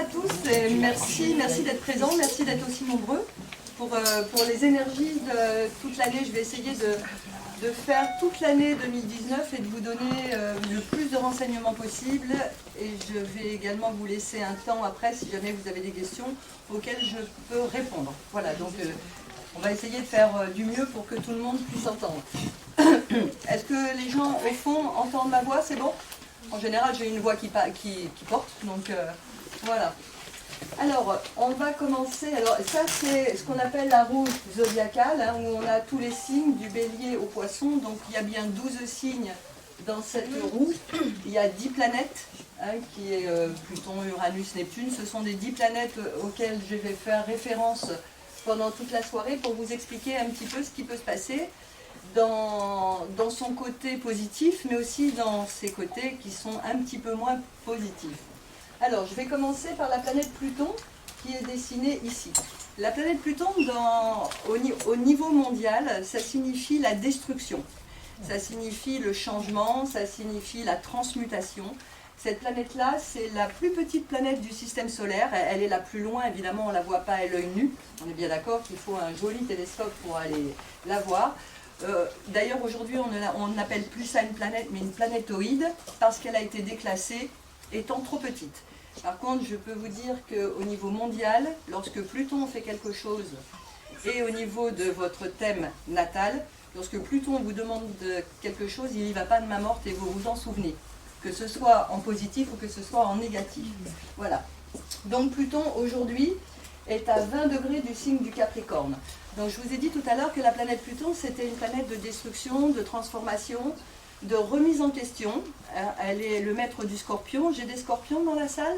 à tous et merci d'être présents, merci d'être aussi nombreux. Pour les énergies de toute l'année, je vais essayer de faire toute l'année 2019 et de vous donner le plus de renseignements possible. Et je vais également vous laisser un temps après si jamais vous avez des questions auxquelles je peux répondre. Voilà, donc on va essayer de faire du mieux pour que tout le monde puisse entendre. Est-ce que les gens au fond entendent ma voix? C'est bon? En général, j'ai une voix qui porte, donc voilà. Alors, on va commencer. Alors, ça, c'est ce qu'on appelle la roue zodiacale, hein, où on a tous les signes du bélier au poisson. Donc, il y a bien 12 signes dans cette roue. Il y a 10 planètes, hein, qui est Pluton, Uranus, Neptune. Ce sont des 10 planètes auxquelles je vais faire référence pendant toute la soirée pour vous expliquer un petit peu ce qui peut se passer dans son côté positif, mais aussi dans ses côtés qui sont un petit peu moins positifs. Alors, je vais commencer par la planète Pluton, qui est dessinée ici. La planète Pluton, au niveau mondial, ça signifie la destruction. Ça signifie le changement, ça signifie la transmutation. Cette planète-là, c'est la plus petite planète du système solaire. Elle est la plus loin, évidemment, on ne la voit pas à l'œil nu. On est bien d'accord qu'il faut un joli télescope pour aller la voir. D'ailleurs, aujourd'hui, on n'appelle plus ça une planète, mais une planétoïde, parce qu'elle a été déclassée étant trop petite. Par contre, je peux vous dire qu'au niveau mondial, lorsque Pluton fait quelque chose, et au niveau de votre thème natal, lorsque Pluton vous demande quelque chose, il n'y va pas de main morte et vous vous en souvenez, que ce soit en positif ou que ce soit en négatif. Voilà. Donc Pluton, aujourd'hui, est à 20 degrés du signe du Capricorne. Donc je vous ai dit tout à l'heure que la planète Pluton, c'était une planète de destruction, de transformation, de remise en question. Elle est le maître du Scorpion. J'ai des Scorpions dans la salle?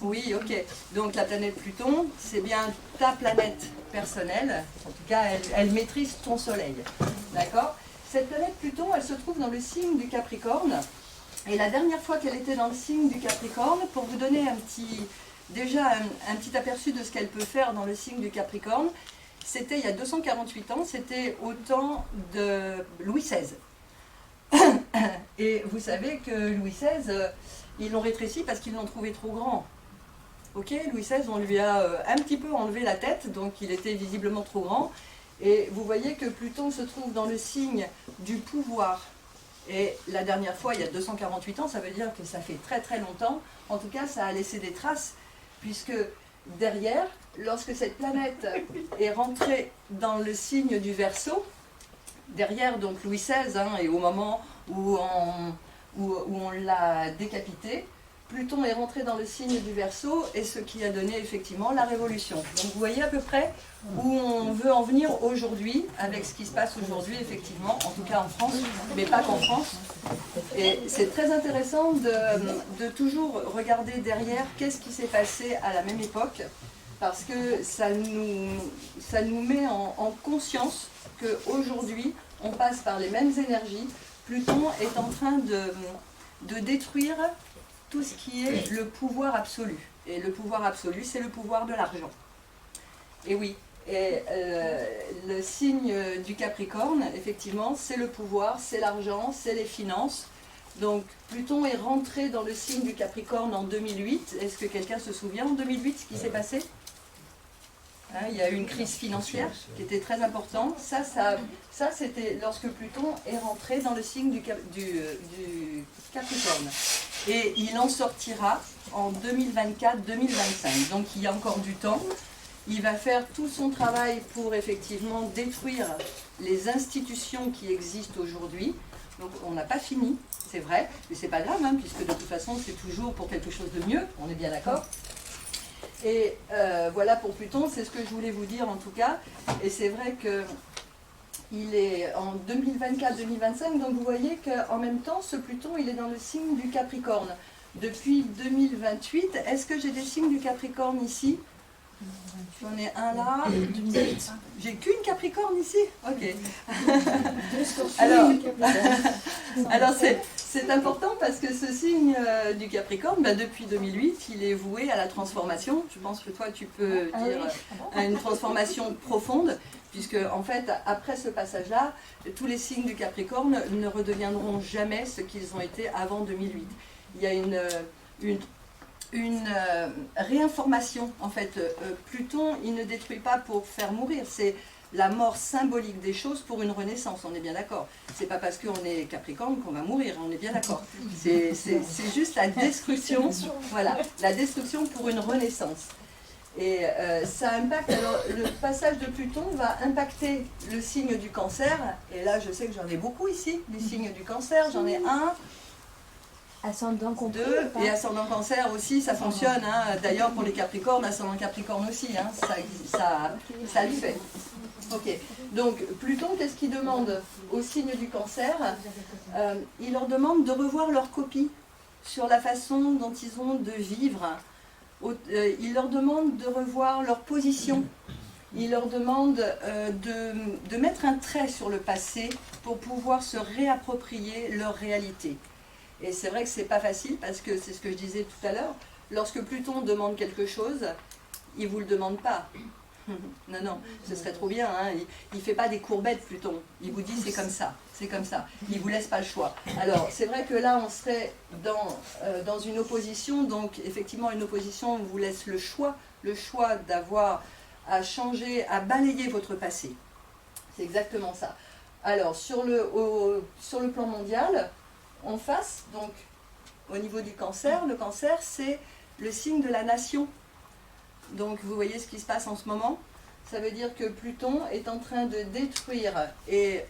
Oui, ok. Donc la planète Pluton, c'est bien ta planète personnelle. En tout cas, elle maîtrise ton soleil. D'accord? Cette planète Pluton, elle se trouve dans le signe du Capricorne. Et la dernière fois qu'elle était dans le signe du Capricorne, pour vous donner déjà un petit aperçu de ce qu'elle peut faire dans le signe du Capricorne, c'était il y a 248 ans, c'était au temps de Louis XVI. Et vous savez que Louis XVI, ils l'ont rétréci parce qu'ils l'ont trouvé trop grand. Ok, Louis XVI, on lui a un petit peu enlevé la tête, donc il était visiblement trop grand. Et vous voyez que Pluton se trouve dans le signe du pouvoir. Et la dernière fois, il y a 248 ans, ça veut dire que ça fait très très longtemps. En tout cas, ça a laissé des traces, puisque derrière, lorsque cette planète est rentrée dans le signe du Verseau, derrière donc Louis XVI, hein, et au moment où on l'a décapité, Pluton est rentré dans le signe du Verseau, et ce qui a donné effectivement la Révolution. Donc vous voyez à peu près où on veut en venir aujourd'hui, avec ce qui se passe aujourd'hui effectivement, en tout cas en France, mais pas qu'en France. Et c'est très intéressant de toujours regarder derrière qu'est-ce qui s'est passé à la même époque, parce que ça nous met en conscience qu'aujourd'hui, on passe par les mêmes énergies. Pluton est en train de détruire tout ce qui est le pouvoir absolu. Et le pouvoir absolu, c'est le pouvoir de l'argent. Et oui, et le signe du Capricorne, effectivement, c'est le pouvoir, c'est l'argent, c'est les finances. Donc Pluton est rentré dans le signe du Capricorne en 2008. Est-ce que quelqu'un se souvient en 2008 ce qui s'est passé? Hein, il y a eu une crise financière qui était très importante. Ça c'était lorsque Pluton est rentré dans le signe du Capricorne. Et il en sortira en 2024-2025. Donc il y a encore du temps. Il va faire tout son travail pour effectivement détruire les institutions qui existent aujourd'hui. Donc on n'a pas fini, c'est vrai, mais c'est pas grave, hein, puisque de toute façon c'est toujours pour quelque chose de mieux, on est bien d'accord. Et voilà pour Pluton, c'est ce que je voulais vous dire en tout cas. Et c'est vrai que il est en 2024-2025, donc vous voyez qu'en même temps, ce Pluton, il est dans le signe du Capricorne. Depuis 2028, est-ce que j'ai des signes du Capricorne ici? J'en ai un là. J'ai qu'une Capricorne ici? Ok. Alors c'est important parce que ce signe du Capricorne, depuis 2008, il est voué à la transformation. Je pense que toi, tu peux dire à une transformation profonde. Puisque, en fait, après ce passage-là, tous les signes du Capricorne ne redeviendront jamais ce qu'ils ont été avant 2008. Il y a une réinformation. En fait, Pluton, il ne détruit pas pour faire mourir, c'est la mort symbolique des choses pour une renaissance, on est bien d'accord. C'est pas parce qu'on est Capricorne qu'on va mourir, on est bien d'accord. C'est juste la destruction, voilà, la destruction pour une renaissance. Et ça impacte, alors le passage de Pluton va impacter le signe du Cancer, et là je sais que j'en ai beaucoup ici, du signe du Cancer, j'en ai un, ascendant compris, deux, et ascendant Cancer aussi, ça fonctionne, hein. D'ailleurs pour les Capricornes, ascendant Capricorne aussi, hein, ça le fait. Ok, donc Pluton, qu'est-ce qu'il demande au signe du Cancer? Il leur demande de revoir leur copie sur la façon dont ils ont de vivre. Il leur demande de revoir leur position. Il leur demande de mettre un trait sur le passé pour pouvoir se réapproprier leur réalité. Et c'est vrai que c'est pas facile parce que c'est ce que je disais tout à l'heure. Lorsque Pluton demande quelque chose, il ne vous le demande pas. Non, non, ce serait trop bien, hein. Il ne fait pas des courbettes, Pluton. Il vous dit c'est comme ça, c'est comme ça. Il ne vous laisse pas le choix. Alors, c'est vrai que là, on serait dans une opposition. Donc, effectivement, une opposition vous laisse le choix d'avoir à changer, à balayer votre passé. C'est exactement ça. Alors, sur le plan mondial, en face, donc, au niveau du Cancer, le Cancer, c'est le signe de la nation. Donc vous voyez ce qui se passe en ce moment. Ça veut dire que Pluton est en train de détruire et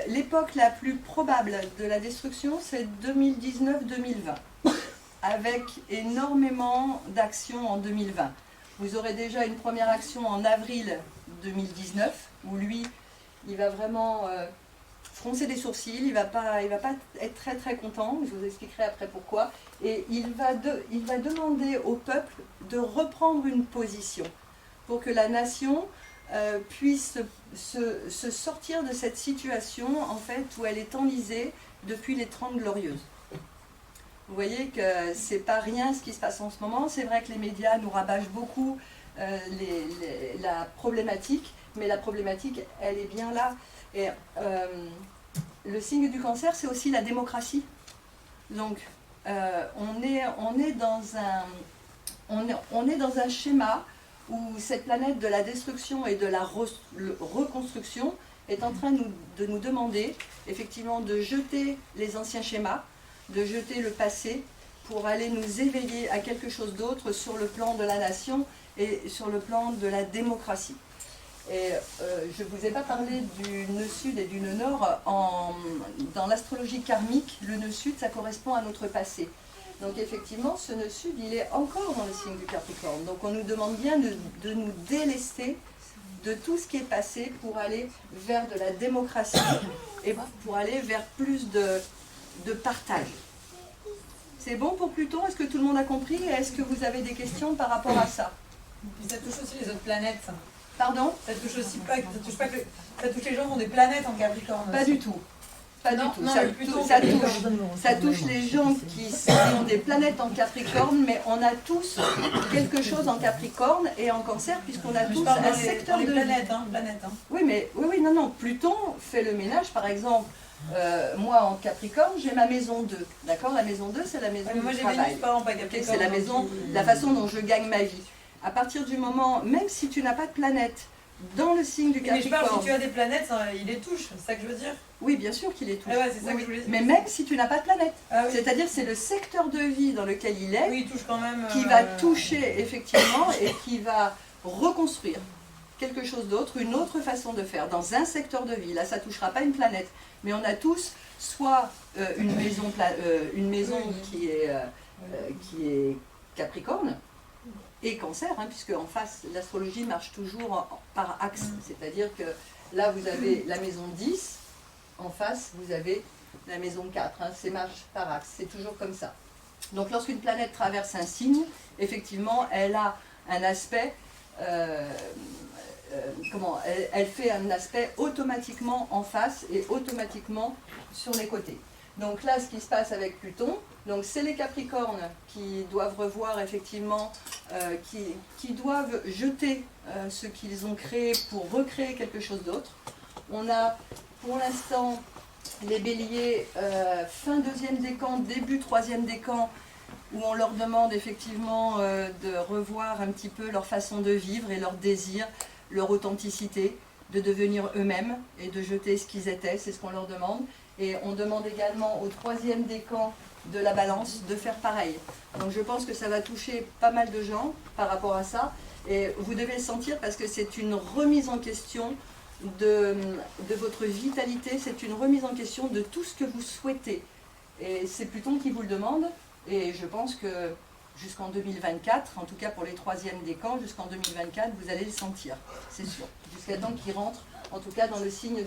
l'époque la plus probable de la destruction, c'est 2019-2020, avec énormément d'actions en 2020. Vous aurez déjà une première action en avril 2019, où lui, il va vraiment froncer des sourcils, il va pas être très très content, je vous expliquerai après pourquoi, et il va demander au peuple de reprendre une position pour que la nation puisse se sortir de cette situation en fait où elle est enlisée depuis les 30 Glorieuses. Vous voyez que c'est pas rien ce qui se passe en ce moment, c'est vrai que les médias nous rabâchent beaucoup la problématique, mais la problématique elle est bien là. Et le signe du Cancer, c'est aussi la démocratie. Donc, on est dans un schéma où cette planète de la destruction et de la reconstruction est en train de nous demander, effectivement, de jeter les anciens schémas, de jeter le passé, pour aller nous éveiller à quelque chose d'autre sur le plan de la nation et sur le plan de la démocratie. Et je ne vous ai pas parlé du nœud sud et du nœud nord. Dans l'astrologie karmique, le nœud sud, ça correspond à notre passé. Donc effectivement, ce nœud sud, il est encore dans le signe du Capricorne. Donc on nous demande bien de nous délester de tout ce qui est passé pour aller vers de la démocratie et pour aller vers plus de partage. C'est bon pour Pluton? Est-ce que tout le monde a compris? Est-ce que vous avez des questions par rapport à ça? Puis ça touche aussi les autres planètes. Pardon? Ça touche aussi pas, ça touche les gens qui ont des planètes en Capricorne. Pas du tout. Pas non, du tout. Non, ça touche les gens qui ont des planètes en Capricorne, mais on a tous quelque chose en Capricorne et en Cancer, puisqu'on a tous un secteur de planètes, vie. Oui, mais non. Pluton fait le ménage, par exemple. Moi, en Capricorne, j'ai ma maison 2. D'accord? La maison 2, c'est la maison du travail. C'est la maison, la façon dont je gagne ma vie. À partir du moment, même si tu n'as pas de planète dans le signe du Capricorne... Mais je parle, si tu as des planètes, il les touche, c'est ça que je veux dire? Oui, bien sûr qu'il les touche. Ah ouais, c'est ça que je voulais dire. Mais même si tu n'as pas de planète. Ah oui. C'est-à-dire c'est le secteur de vie dans lequel il est, oui, il touche quand même, qui va toucher effectivement et qui va reconstruire quelque chose d'autre, une autre façon de faire, dans un secteur de vie. Là, ça ne touchera pas une planète. Mais on a tous soit une maison qui est Capricorne, et Cancer, hein, puisque en face, l'astrologie marche toujours par axe. C'est-à-dire que là, vous avez la maison 10, en face, vous avez la maison 4. Hein, c'est marche par axe, c'est toujours comme ça. Donc, lorsqu'une planète traverse un signe, effectivement, elle a un aspect... elle fait un aspect automatiquement en face et automatiquement sur les côtés. Donc là, ce qui se passe avec Pluton, donc c'est les Capricornes qui doivent revoir effectivement, qui doivent jeter ce qu'ils ont créé pour recréer quelque chose d'autre. On a pour l'instant les béliers fin deuxième décan, début troisième décan, où on leur demande effectivement de revoir un petit peu leur façon de vivre et leur désir, leur authenticité, de devenir eux-mêmes et de jeter ce qu'ils étaient, c'est ce qu'on leur demande. Et on demande également au troisième décan de la balance de faire pareil. Donc je pense que ça va toucher pas mal de gens par rapport à ça. Et vous devez le sentir parce que c'est une remise en question de votre vitalité, c'est une remise en question de tout ce que vous souhaitez. Et c'est Pluton qui vous le demande. Et je pense que jusqu'en 2024, en tout cas pour les troisièmes décans, jusqu'en 2024, vous allez le sentir, c'est sûr. Jusqu'à temps qu'il rentre, en tout cas dans le signe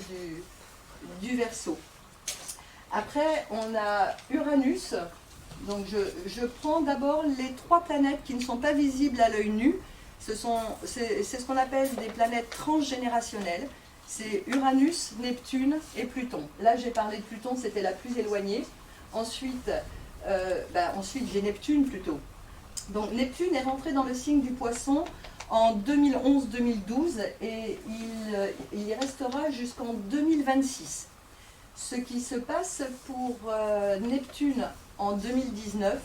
du Verseau. Après, on a Uranus. Donc je prends d'abord les 3 planètes qui ne sont pas visibles à l'œil nu. C'est ce qu'on appelle des planètes transgénérationnelles. C'est Uranus, Neptune et Pluton. Là, j'ai parlé de Pluton, c'était la plus éloignée. Ensuite j'ai Neptune plutôt. Donc Neptune est rentré dans le signe du Poisson en 2011-2012 et il y restera jusqu'en 2026. Ce qui se passe pour Neptune en 2019,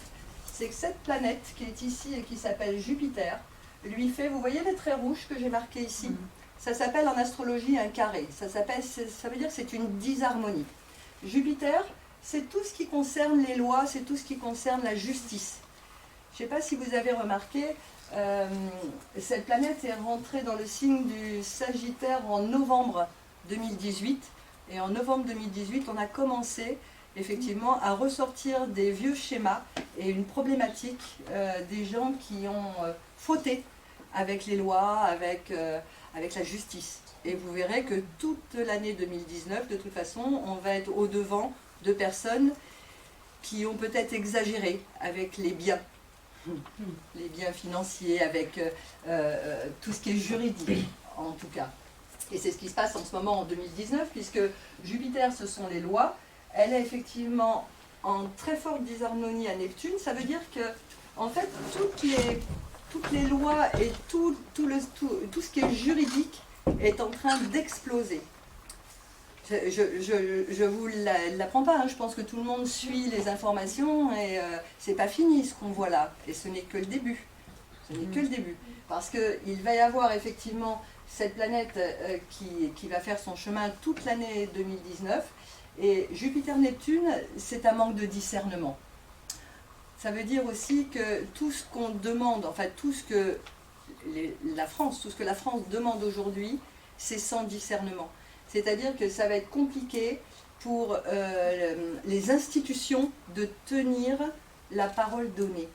c'est que cette planète qui est ici et qui s'appelle Jupiter, lui fait, vous voyez les traits rouges que j'ai marqués ici, ça s'appelle en astrologie un carré, ça veut dire que c'est une disharmonie. Jupiter, c'est tout ce qui concerne les lois, c'est tout ce qui concerne la justice. Je ne sais pas si vous avez remarqué, cette planète est rentrée dans le signe du Sagittaire en novembre 2018. Et en novembre 2018, on a commencé effectivement à ressortir des vieux schémas et une problématique des gens qui ont fauté avec les lois, avec la justice. Et vous verrez que toute l'année 2019, de toute façon, on va être au-devant de personnes qui ont peut-être exagéré avec les biens financiers, avec tout ce qui est juridique, en tout cas. Et c'est ce qui se passe en ce moment en 2019, puisque Jupiter, ce sont les lois. Elle est effectivement en très forte disharmonie à Neptune. Ça veut dire que, en fait, toutes les lois et tout ce qui est juridique est en train d'exploser. Je vous l'apprends pas, hein. Je pense que tout le monde suit les informations et c'est pas fini ce qu'on voit là. Et ce n'est que le début. Ce n'est que le début. Parce qu'il va y avoir effectivement cette planète qui va faire son chemin toute l'année 2019. Et Jupiter-Neptune, c'est un manque de discernement. Ça veut dire aussi que tout ce qu'on demande, enfin tout ce que la France demande aujourd'hui, c'est sans discernement. C'est-à-dire que ça va être compliqué pour les institutions de tenir la parole donnée.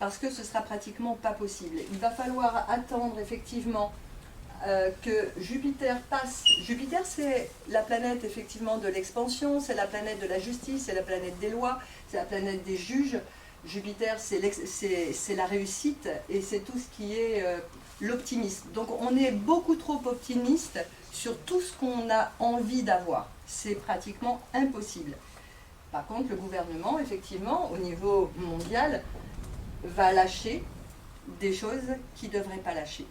Parce que ce ne sera pratiquement pas possible. Il va falloir attendre effectivement que Jupiter passe. Jupiter, c'est la planète effectivement de l'expansion, c'est la planète de la justice, c'est la planète des lois, c'est la planète des juges. Jupiter, c'est la réussite et c'est tout ce qui est l'optimisme. Donc on est beaucoup trop optimiste sur tout ce qu'on a envie d'avoir. C'est pratiquement impossible. Par contre, le gouvernement, effectivement, au niveau mondial, va lâcher des choses qu'il ne devrait pas lâcher.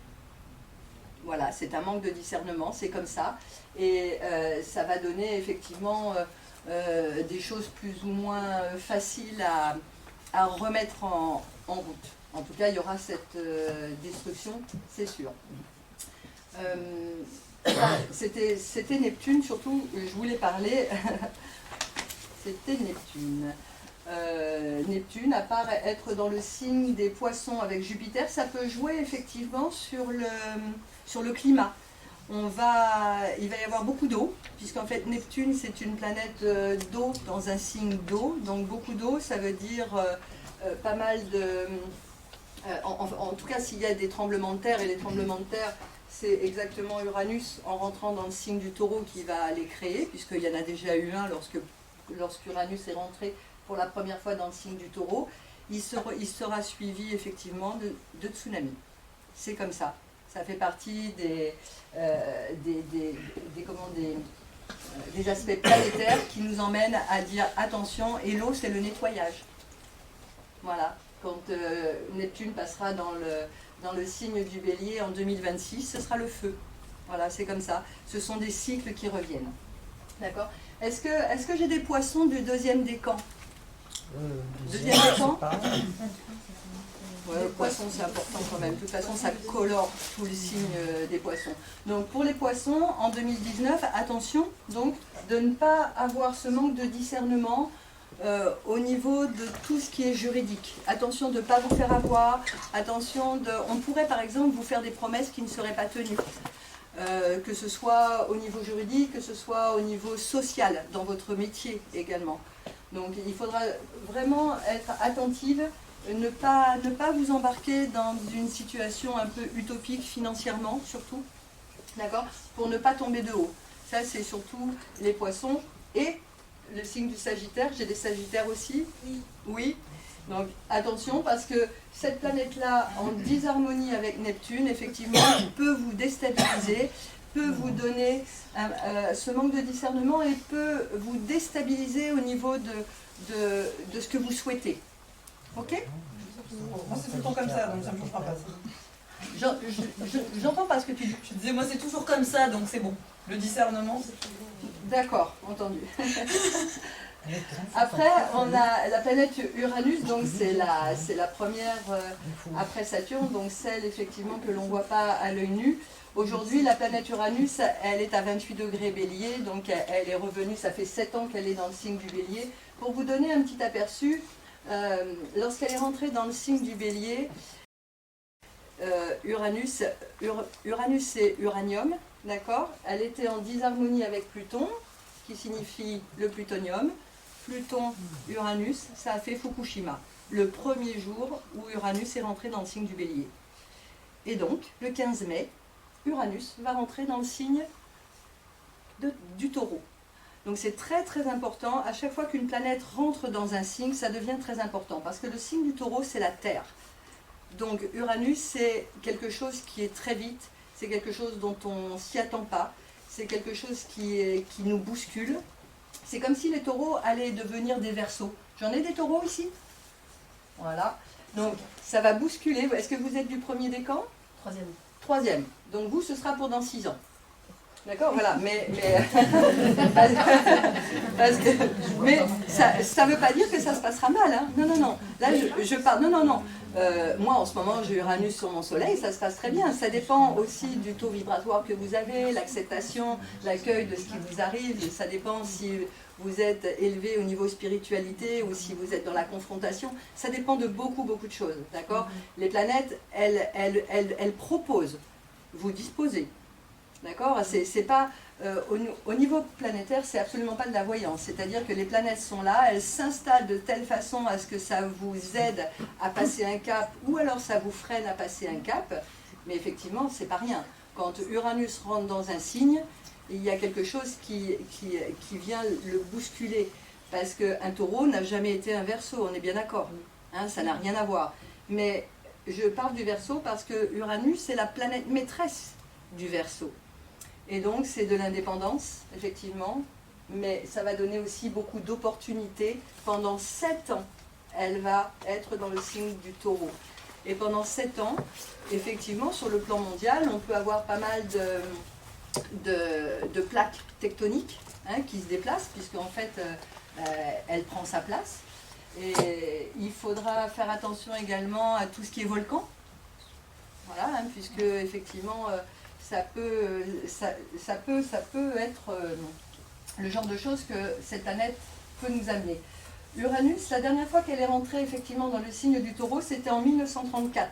Voilà, c'est un manque de discernement, c'est comme ça. Et ça va donner effectivement des choses plus ou moins faciles à remettre en route. En tout cas, il y aura cette destruction, c'est sûr. C'était Neptune, surtout, je voulais parler, c'était Neptune. Neptune, à part être dans le signe des poissons avec Jupiter, ça peut jouer effectivement sur le climat. Il va y avoir beaucoup d'eau, puisqu'en fait Neptune c'est une planète d'eau dans un signe d'eau, donc beaucoup d'eau, ça veut dire pas mal de... en tout cas s'il y a des tremblements de terre, et les tremblements de terre c'est exactement Uranus en rentrant dans le signe du Taureau qui va les créer, puisqu'il y en a déjà eu un lorsqu'Uranus est rentré pour la première fois dans le signe du Taureau. Il sera suivi effectivement de tsunamis. C'est comme ça. Ça fait partie des aspects planétaires qui nous emmènent à dire attention, et l'eau c'est le nettoyage. Voilà, quand Neptune passera dans le signe du Bélier en 2026, ce sera le feu. Voilà, c'est comme ça. Ce sont des cycles qui reviennent. D'accord. Est-ce que j'ai des poissons du deuxième décan? Deuxième décan? Ouais, le poisson, c'est important quand même. De toute façon, ça colore tout le signe des poissons. Donc, pour les poissons, en 2019, attention donc de ne pas avoir ce manque de discernement au niveau de tout ce qui est juridique. Attention de ne pas vous faire avoir. Attention on pourrait, par exemple, vous faire des promesses qui ne seraient pas tenues. Que ce soit au niveau juridique, que ce soit au niveau social, dans votre métier également. Donc, il faudra vraiment être attentive. Ne pas vous embarquer dans une situation un peu utopique financièrement, surtout, d'accord, pour ne pas tomber de haut. Ça, c'est surtout les poissons et le signe du Sagittaire. J'ai des Sagittaires aussi. Oui. Donc, attention, parce que cette planète-là, en disharmonie avec Neptune, effectivement, peut vous déstabiliser, peut vous donner ce manque de discernement et peut vous déstabiliser au niveau de ce que vous souhaitez. Ok? Moi c'est tout le temps comme ça, donc ça ne me changera pas. J'entends pas ce que tu dis. Je disais, moi c'est toujours comme ça, donc c'est bon. Le discernement, c'est toujours... D'accord, entendu. Après, on a la planète Uranus, donc c'est la première après Saturne, donc celle effectivement que l'on ne voit pas à l'œil nu. Aujourd'hui, la planète Uranus, elle est à 28 degrés Bélier, donc elle est revenue, ça fait 7 ans qu'elle est dans le signe du Bélier. Pour vous donner un petit aperçu, lorsqu'elle est rentrée dans le signe du Bélier, Uranus c'est uranium, d'accord? Elle était en disharmonie avec Pluton, qui signifie le plutonium. Pluton, Uranus, ça a fait Fukushima, le premier jour où Uranus est rentré dans le signe du Bélier. Et donc, le 15 mai, Uranus va rentrer dans le signe du Taureau. Donc c'est très très important, à chaque fois qu'une planète rentre dans un signe, ça devient très important, parce que le signe du Taureau, c'est la Terre. Donc Uranus, c'est quelque chose qui est très vite, c'est quelque chose dont on ne s'y attend pas, c'est quelque chose qui nous bouscule. C'est comme si les taureaux allaient devenir des Verseaux. J'en ai des taureaux ici. Voilà. Donc ça va bousculer. Est-ce que vous êtes du premier décan? Troisième. Troisième. Donc vous, ce sera pour dans 6 ans. D'accord, voilà, mais ça ne veut pas dire que ça se passera mal, hein. Non, non, non. Là, je parle, non. Moi, en ce moment, j'ai Uranus sur mon soleil, ça se passe très bien. Ça dépend aussi du taux vibratoire que vous avez, l'acceptation, l'accueil de ce qui vous arrive. Ça dépend si vous êtes élevé au niveau spiritualité ou si vous êtes dans la confrontation. Ça dépend de beaucoup, beaucoup de choses, d'accord? Les planètes, elles proposent, vous disposez. D'accord? C'est pas, au niveau planétaire, c'est absolument pas de la voyance. C'est-à-dire que les planètes sont là, elles s'installent de telle façon à ce que ça vous aide à passer un cap, ou alors ça vous freine à passer un cap. Mais effectivement, c'est pas rien. Quand Uranus rentre dans un signe, il y a quelque chose qui vient le bousculer. Parce qu'un taureau n'a jamais été un Verseau, on est bien d'accord. Hein, ça n'a rien à voir. Mais je parle du Verseau parce que Uranus, c'est la planète maîtresse du Verseau. Et donc, c'est de l'indépendance, effectivement, mais ça va donner aussi beaucoup d'opportunités. Pendant 7 ans, elle va être dans le signe du Taureau. Et pendant 7 ans, effectivement, sur le plan mondial, on peut avoir pas mal de plaques tectoniques qui se déplacent, puisque en fait, elle prend sa place. Et il faudra faire attention également à tout ce qui est volcan. Voilà, puisque effectivement... ça peut être le genre de choses que cette planète peut nous amener. Uranus, la dernière fois qu'elle est rentrée effectivement dans le signe du Taureau, c'était en 1934.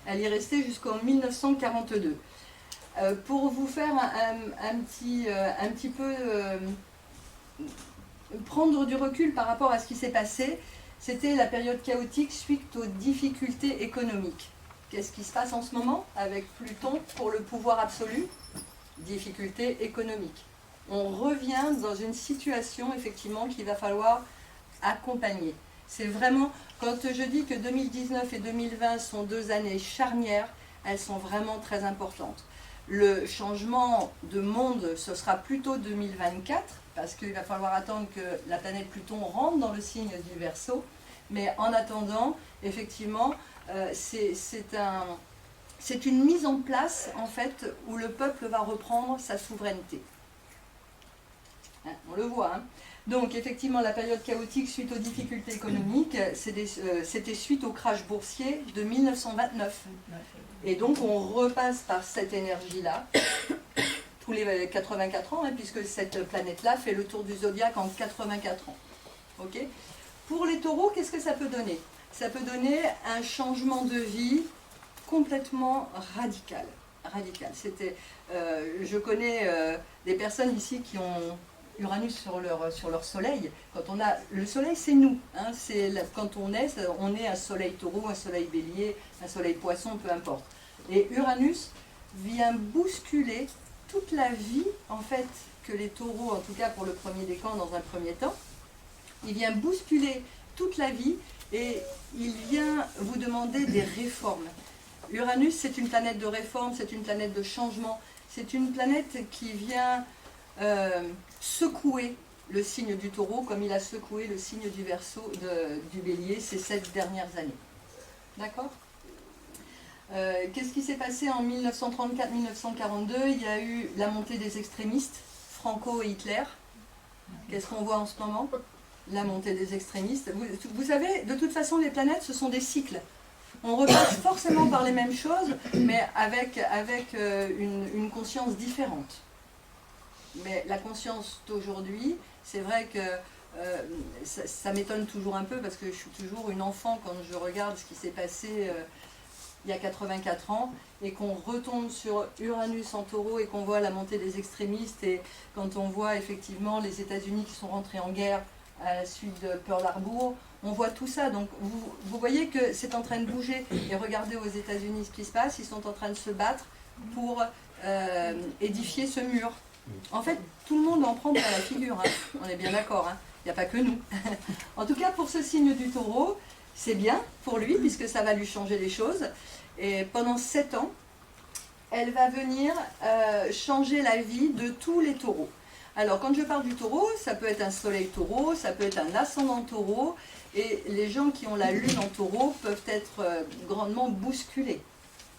Elle y est restée jusqu'en 1942. Pour vous faire un petit peu prendre du recul par rapport à ce qui s'est passé, c'était la période chaotique suite aux difficultés économiques. Qu'est-ce qui se passe en ce moment avec Pluton pour le pouvoir absolu? Difficulté économique. On revient dans une situation effectivement qu'il va falloir accompagner. C'est vraiment, quand je dis que 2019 et 2020 sont 2 années charnières, elles sont vraiment très importantes. Le changement de monde, ce sera plutôt 2024, parce qu'il va falloir attendre que la planète Pluton rentre dans le signe du Verseau. Mais en attendant, effectivement, c'est une mise en place, en fait, où le peuple va reprendre sa souveraineté. hein, on le voit. Hein. Donc effectivement, la période chaotique suite aux difficultés économiques, c'était suite au crash boursier de 1929. Et donc on repasse par cette énergie-là, tous les 84 ans, hein, puisque cette planète-là fait le tour du zodiaque en 84 ans. Okay. Pour les taureaux, qu'est-ce que ça peut donner? Ça peut donner un changement de vie complètement radical. Je connais des personnes ici qui ont Uranus sur leur soleil. Quand on a le soleil, c'est nous. Hein, quand on est un soleil taureau, un soleil bélier, un soleil poisson, peu importe. Et Uranus vient bousculer toute la vie, en fait, que les taureaux, en tout cas pour le premier décan, dans un premier temps, il vient bousculer toute la vie et il vient vous demander des réformes. Uranus, c'est une planète de réforme, c'est une planète de changement, c'est une planète qui vient secouer le signe du taureau comme il a secoué le signe du Verseau, du bélier ces 7 dernières années. D'accord ? Qu'est-ce qui s'est passé en 1934-1942? Il y a eu la montée des extrémistes, Franco et Hitler. Qu'est-ce qu'on voit en ce moment? La montée des extrémistes. Vous savez, de toute façon, les planètes, ce sont des cycles. On repasse forcément par les mêmes choses, mais avec une conscience différente. Mais la conscience d'aujourd'hui, c'est vrai que ça m'étonne toujours un peu, parce que je suis toujours une enfant quand je regarde ce qui s'est passé il y a 84 ans, et qu'on retombe sur Uranus en taureau, et qu'on voit la montée des extrémistes, et quand on voit effectivement les États-Unis qui sont rentrés en guerre à la suite de Pearl Harbor, on voit tout ça. Donc vous voyez que c'est en train de bouger. Et regardez aux États-Unis ce qui se passe, ils sont en train de se battre pour édifier ce mur. En fait, tout le monde en prend par la figure, hein. On est bien d'accord, hein. Il n'y a pas que nous. En tout cas, pour ce signe du taureau, c'est bien pour lui, puisque ça va lui changer les choses. Et pendant 7 ans, elle va venir changer la vie de tous les taureaux. Alors, quand je parle du taureau, ça peut être un soleil taureau, ça peut être un ascendant taureau, et les gens qui ont la lune en taureau peuvent être grandement bousculés.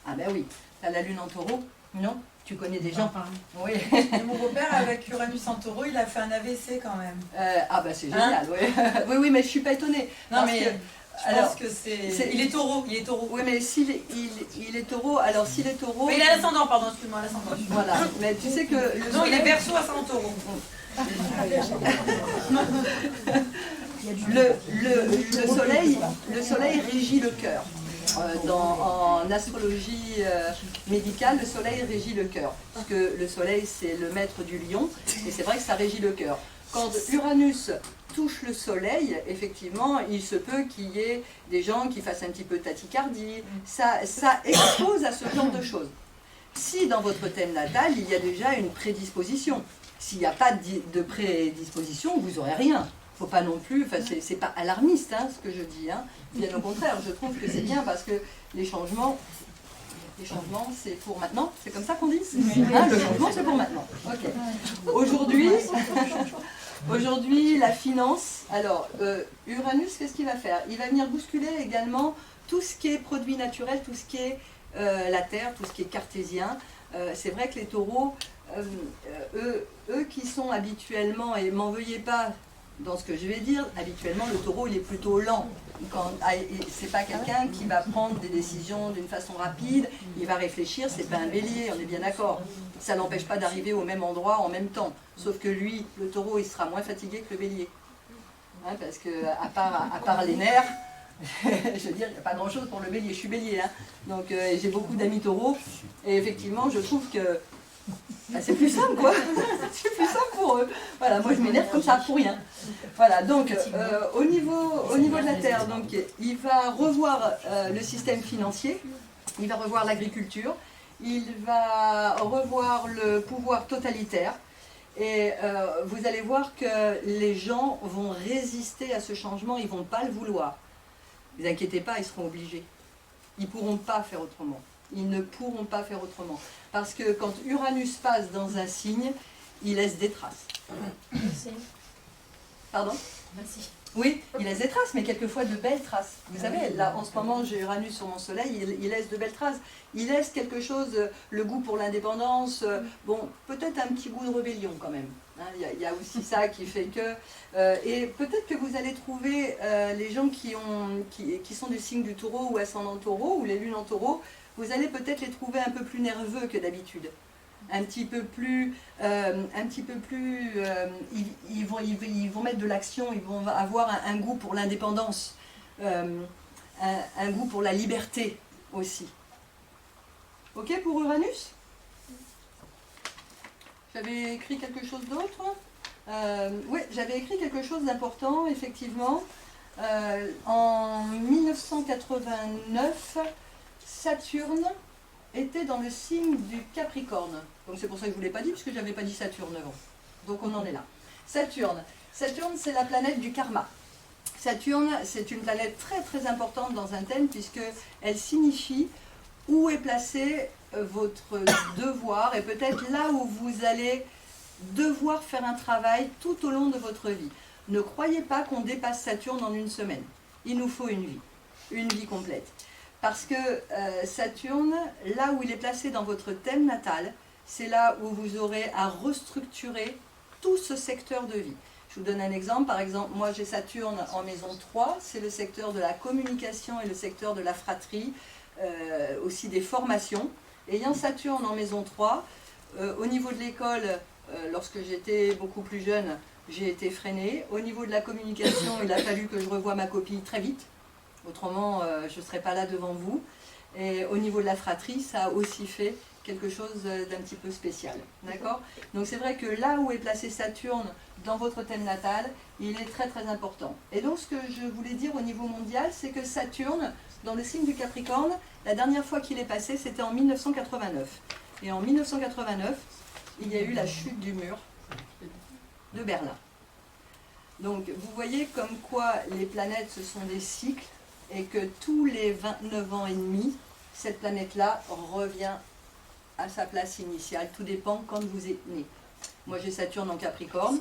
Ah ben oui, tu as la lune en taureau, non? Tu connais des gens? Oui. Et mon beau-père, avec Uranus en taureau, il a fait un AVC quand même. Ah ben c'est génial, hein? Oui. Oui, mais je ne suis pas étonnée. Non, mais je pense que c'est... Il est taureau, Oui, mais s'il est, il est taureau, alors s'il est taureau... Mais il a l'ascendant, pardon, excuse-moi, l'ascendant. Voilà, mais tu sais que... Non, il est Verseau ascendant taureau. Le soleil régit le cœur. En astrologie médicale, le soleil régit le cœur. Parce que le soleil, c'est le maître du lion, et c'est vrai que ça régit le cœur. Quand Uranus touche le soleil, effectivement, il se peut qu'il y ait des gens qui fassent un petit peu de tachycardie. Ça expose à ce genre de choses. Si dans votre thème natal, il y a déjà une prédisposition, s'il n'y a pas de prédisposition, vous n'aurez rien. Il ne faut pas non plus, enfin, c'est pas alarmiste, hein, ce que je dis. Hein. Bien au contraire, je trouve que c'est bien, parce que les changements, c'est pour maintenant. C'est comme ça qu'on dit, hein, le changement, c'est pour maintenant. Okay. Aujourd'hui, la finance. Alors, Uranus, qu'est-ce qu'il va faire? Il va venir bousculer également tout ce qui est produit naturel, tout ce qui est la terre, tout ce qui est cartésien. C'est vrai que les taureaux, eux qui sont habituellement, et m'en veuillez pas dans ce que je vais dire, habituellement le taureau il est plutôt lent. C'est pas quelqu'un qui va prendre des décisions d'une façon rapide, il va réfléchir, c'est pas un bélier, on est bien d'accord. Ça n'empêche pas d'arriver au même endroit en même temps. Sauf que lui, le taureau, il sera moins fatigué que le bélier. Hein, parce que à part les nerfs, je veux dire, il n'y a pas grand chose pour le bélier, je suis bélier. Hein. Donc j'ai beaucoup d'amis taureaux, et effectivement je trouve que c'est plus simple, quoi. C'est plus simple pour eux. Voilà, moi je m'énerve comme ça pour rien. Voilà, donc au niveau de la Terre, donc, il va revoir le système financier, il va revoir l'agriculture, il va revoir le pouvoir totalitaire, et vous allez voir que les gens vont résister à ce changement, ils ne vont pas le vouloir. Ne vous inquiétez pas, ils seront obligés. Ils ne pourront pas faire autrement. Ils ne pourront pas faire autrement. Parce que quand Uranus passe dans un signe, il laisse des traces. Pardon? Oui, il laisse des traces, mais quelquefois de belles traces. Vous savez, là, en ce moment, j'ai Uranus sur mon soleil, il laisse de belles traces. Il laisse quelque chose, le goût pour l'indépendance, bon, peut-être un petit goût de rébellion quand même. Il y a aussi ça qui fait que... et peut-être que vous allez trouver les gens qui sont du signe du taureau ou ascendant taureau, ou les lunes en taureau, vous allez peut-être les trouver un peu plus nerveux que d'habitude. Un petit peu plus... ils vont mettre de l'action, ils vont avoir un goût pour l'indépendance, un goût pour la liberté aussi. Ok pour Uranus ? J'avais écrit quelque chose d'autre. Oui, j'avais écrit quelque chose d'important, effectivement. En 1989, Saturne était dans le signe du Capricorne. Donc c'est pour ça que je ne vous l'ai pas dit, puisque je n'avais pas dit Saturne avant. Donc on en est là. Saturne, c'est la planète du karma. Saturne, c'est une planète très très importante dans un thème, puisqu'elle signifie où est placé votre devoir, et peut-être là où vous allez devoir faire un travail tout au long de votre vie. Ne croyez pas qu'on dépasse Saturne en une semaine. Il nous faut une vie complète. Parce que Saturne, là où il est placé dans votre thème natal, c'est là où vous aurez à restructurer tout ce secteur de vie. Je vous donne un exemple. Par exemple, moi j'ai Saturne en maison 3, c'est le secteur de la communication et le secteur de la fratrie, aussi des formations. Ayant Saturne en maison 3, au niveau de l'école, lorsque j'étais beaucoup plus jeune, j'ai été freinée. Au niveau de la communication, il a fallu que je revoie ma copie très vite. Autrement, je ne serais pas là devant vous. Et au niveau de la fratrie, ça a aussi fait quelque chose d'un petit peu spécial. D'accord ? Donc c'est vrai que là où est placé Saturne dans votre thème natal, il est très très important. Et donc ce que je voulais dire au niveau mondial, c'est que Saturne, dans le signe du Capricorne, la dernière fois qu'il est passé, c'était en 1989. Et en 1989, il y a eu la chute du mur de Berlin. Donc vous voyez comme quoi les planètes, ce sont des cycles, et que tous les 29 ans et demi, cette planète-là revient à sa place initiale. Tout dépend quand vous êtes né. Moi j'ai Saturne en Capricorne,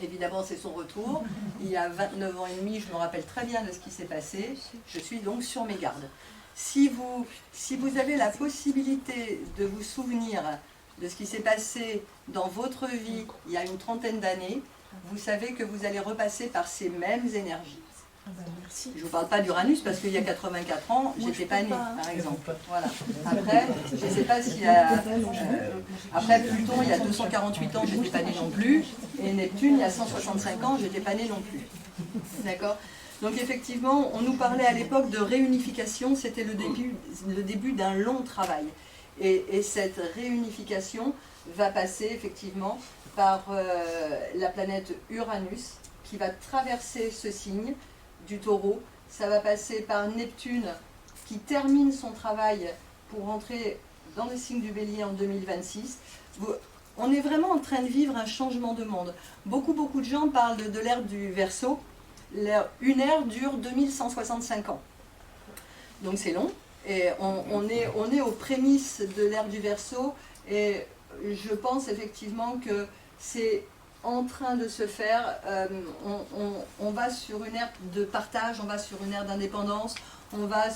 évidemment c'est son retour. Il y a 29 ans et demi, je me rappelle très bien de ce qui s'est passé. Je suis donc sur mes gardes. Si vous avez la possibilité de vous souvenir de ce qui s'est passé dans votre vie il y a une trentaine d'années, vous savez que vous allez repasser par ces mêmes énergies. Je ne vous parle pas d'Uranus parce qu'il y a 84 ans, je n'étais pas née, par exemple. Voilà. Après, je ne sais pas s'il y a... après Pluton, il y a 248 ans, je n'étais pas née non plus. Et Neptune, il y a 165 ans, je n'étais pas née non plus. D'accord ? Donc effectivement, on nous parlait à l'époque de réunification, c'était le début d'un long travail. Et cette réunification va passer effectivement par la planète Uranus qui va traverser ce signe du Taureau. Ça va passer par Neptune qui termine son travail pour entrer dans le signe du Bélier en 2026. On est vraiment en train de vivre un changement de monde. Beaucoup de gens parlent de l'ère du Verseau. Une ère dure 2165 ans. Donc c'est long. Et on est aux prémices de l'ère du Verseau. Et je pense effectivement que c'est en train de se faire. On va sur une ère de partage, on va sur une ère d'indépendance, on va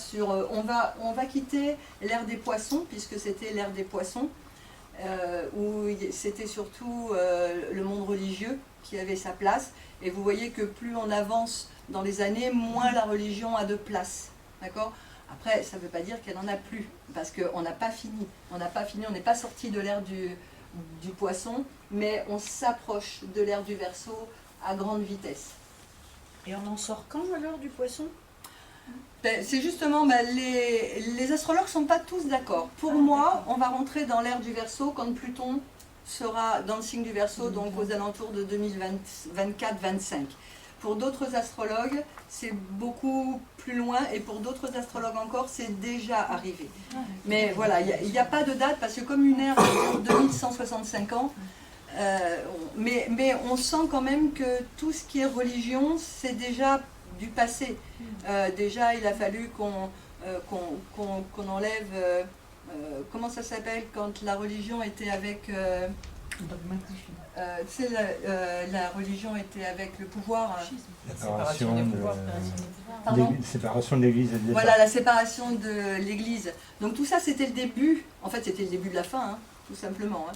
quitter l'ère des poissons, puisque c'était l'ère des poissons, où c'était surtout le monde religieux qui avait sa place. Et vous voyez que plus on avance dans les années, moins la religion a de place. D'accord ? Après, ça ne veut pas dire qu'elle n'en a plus, parce qu'on n'a pas fini. On n'est pas sorti de l'ère du poisson, mais on s'approche de l'ère du Verseau à grande vitesse. Et on en sort quand alors du poisson ? C'est justement, les astrologues ne sont pas tous d'accord. Pour moi, on va rentrer dans l'ère du Verseau quand Pluton sera dans le signe du Verseau, donc aux alentours de 2024-25. Pour d'autres astrologues, c'est beaucoup plus loin, et pour d'autres astrologues encore, c'est déjà arrivé. Mais voilà, il n'y a pas de date, parce que comme une ère dure 2165 ans, mais on sent quand même que tout ce qui est religion, c'est déjà du passé. Déjà, il a fallu qu'on enlève, comment ça s'appelle, quand la religion était avec... la religion était avec le pouvoir. Séparation de l'Église et de l'État. Voilà, la séparation de l'Église. Donc tout ça, c'était le début. En fait, c'était le début de la fin, hein, tout simplement. Hein.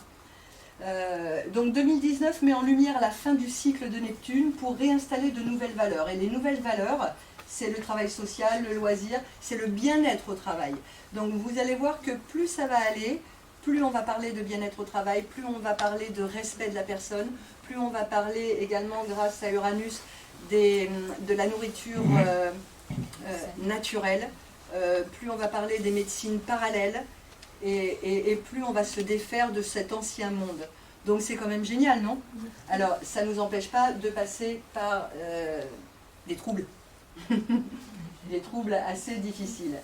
Donc 2019 met en lumière la fin du cycle de Neptune pour réinstaller de nouvelles valeurs. Et les nouvelles valeurs, c'est le travail social, le loisir, c'est le bien-être au travail. Donc vous allez voir que plus ça va aller, plus on va parler de bien-être au travail, plus on va parler de respect de la personne, plus on va parler également, grâce à Uranus, de la nourriture naturelle, plus on va parler des médecines parallèles, et plus on va se défaire de cet ancien monde. Donc c'est quand même génial, non? Alors ça ne nous empêche pas de passer par des troubles, des troubles assez difficiles.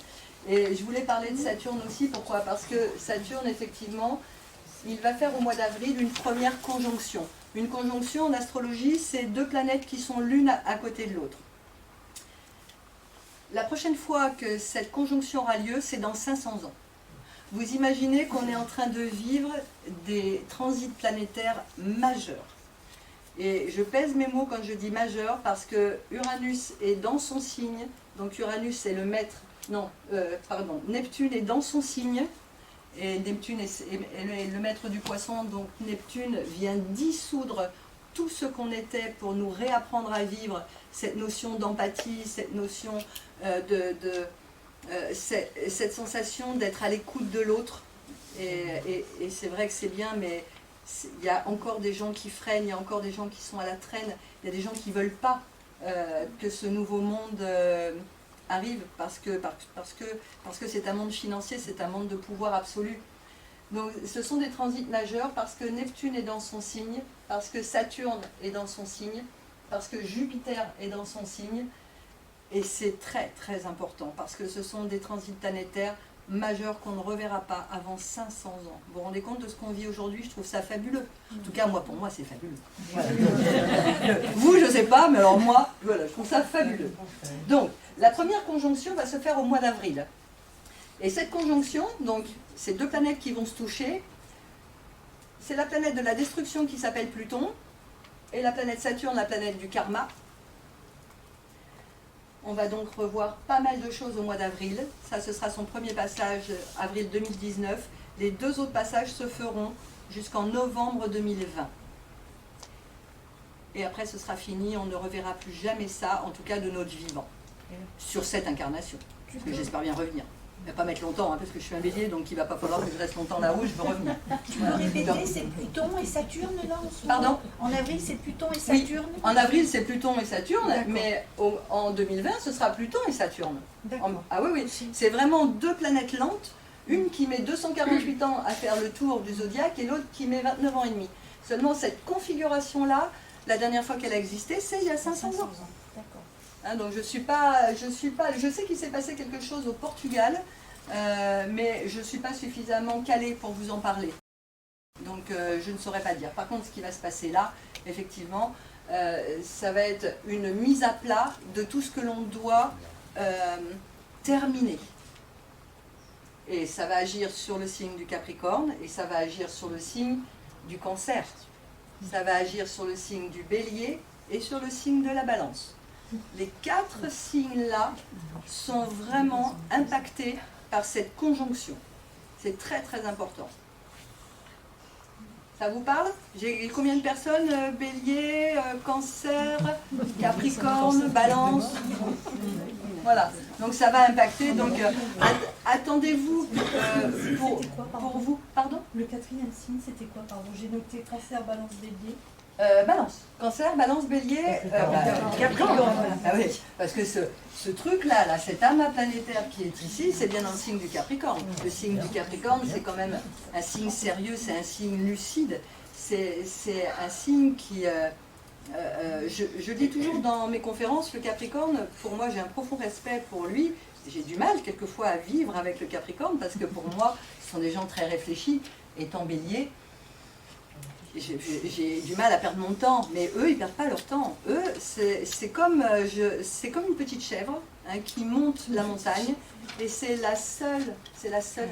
Et je voulais parler de Saturne aussi, pourquoi? Parce que Saturne, effectivement, il va faire au mois d'avril une première conjonction. Une conjonction en astrologie, c'est deux planètes qui sont l'une à côté de l'autre. La prochaine fois que cette conjonction aura lieu, c'est dans 500 ans. Vous imaginez qu'on est en train de vivre des transits planétaires majeurs. Et je pèse mes mots quand je dis majeur parce que Uranus est dans son signe, donc Uranus est le maître, Neptune est dans son signe, et Neptune est le maître du poisson, donc Neptune vient dissoudre tout ce qu'on était pour nous réapprendre à vivre cette notion d'empathie, cette notion cette sensation d'être à l'écoute de l'autre. Et c'est vrai que c'est bien, mais il y a encore des gens qui freinent, il y a encore des gens qui sont à la traîne, il y a des gens qui ne veulent pas que ce nouveau monde arrive, parce que c'est un monde financier, c'est un monde de pouvoir absolu. Donc ce sont des transits majeurs parce que Neptune est dans son signe, parce que Saturne est dans son signe, parce que Jupiter est dans son signe, et c'est très très important parce que ce sont des transits planétaires majeurs qu'on ne reverra pas avant 500 ans. Vous vous rendez compte de ce qu'on vit aujourd'hui? Je trouve ça fabuleux. En tout cas, pour moi, c'est fabuleux. Voilà. Vous, je ne sais pas, mais alors moi, voilà, je trouve ça fabuleux. Donc, la première conjonction va se faire au mois d'avril. Et cette conjonction, donc, c'est deux planètes qui vont se toucher. C'est la planète de la destruction qui s'appelle Pluton, et la planète Saturne, la planète du karma. On va donc revoir pas mal de choses au mois d'avril. Ça, ce sera son premier passage, avril 2019. Les deux autres passages se feront jusqu'en novembre 2020. Et après, ce sera fini. On ne reverra plus jamais ça, en tout cas de notre vivant, sur cette incarnation. Parce que j'espère bien revenir. Il ne va pas mettre longtemps, parce que je suis un bélier, donc il ne va pas falloir que je reste longtemps là-haut, je veux revenir. Tu peux répéter, c'est Pluton et Saturne là en ce moment? Pardon? En avril, c'est Pluton et Saturne? Oui, en avril, c'est Pluton et Saturne, mais en 2020, ce sera Pluton et Saturne. Ah oui, c'est vraiment deux planètes lentes, une qui met 248 ans à faire le tour du zodiaque et l'autre qui met 29 ans et demi. Seulement, cette configuration-là, la dernière fois qu'elle a existé, c'est il y a 500 ans. Hein, donc je sais qu'il s'est passé quelque chose au Portugal, mais je ne suis pas suffisamment calée pour vous en parler. Donc je ne saurais pas dire. Par contre, ce qui va se passer là, effectivement, ça va être une mise à plat de tout ce que l'on doit terminer. Et ça va agir sur le signe du Capricorne, et ça va agir sur le signe du Cancer. Ça va agir sur le signe du Bélier et sur le signe de la Balance. Les quatre signes-là sont vraiment impactés par cette conjonction. C'est très très important. Ça vous parle? J'ai combien de personnes? Bélier, Cancer, Capricorne, Balance. Voilà, donc ça va impacter. Donc attendez-vous pour vous. Pardon? Le quatrième signe, c'était quoi? Pardon, j'ai noté Cancer, Balance, Bélier. Balance. Cancer, Balance, Bélier, Capricorne. Ah oui, parce que ce truc-là, cette âme planétaire qui est ici, c'est bien dans le signe du Capricorne. Le signe du Capricorne, c'est quand même un signe sérieux, c'est un signe lucide. C'est un signe qui... je dis toujours dans mes conférences, le Capricorne, pour moi, j'ai un profond respect pour lui. J'ai du mal quelquefois à vivre avec le Capricorne, parce que pour moi, ce sont des gens très réfléchis. Étant Bélier, j'ai du mal à perdre mon temps, mais eux, ils ne perdent pas leur temps. Eux, c'est comme une petite chèvre qui monte la montagne, et c'est la seule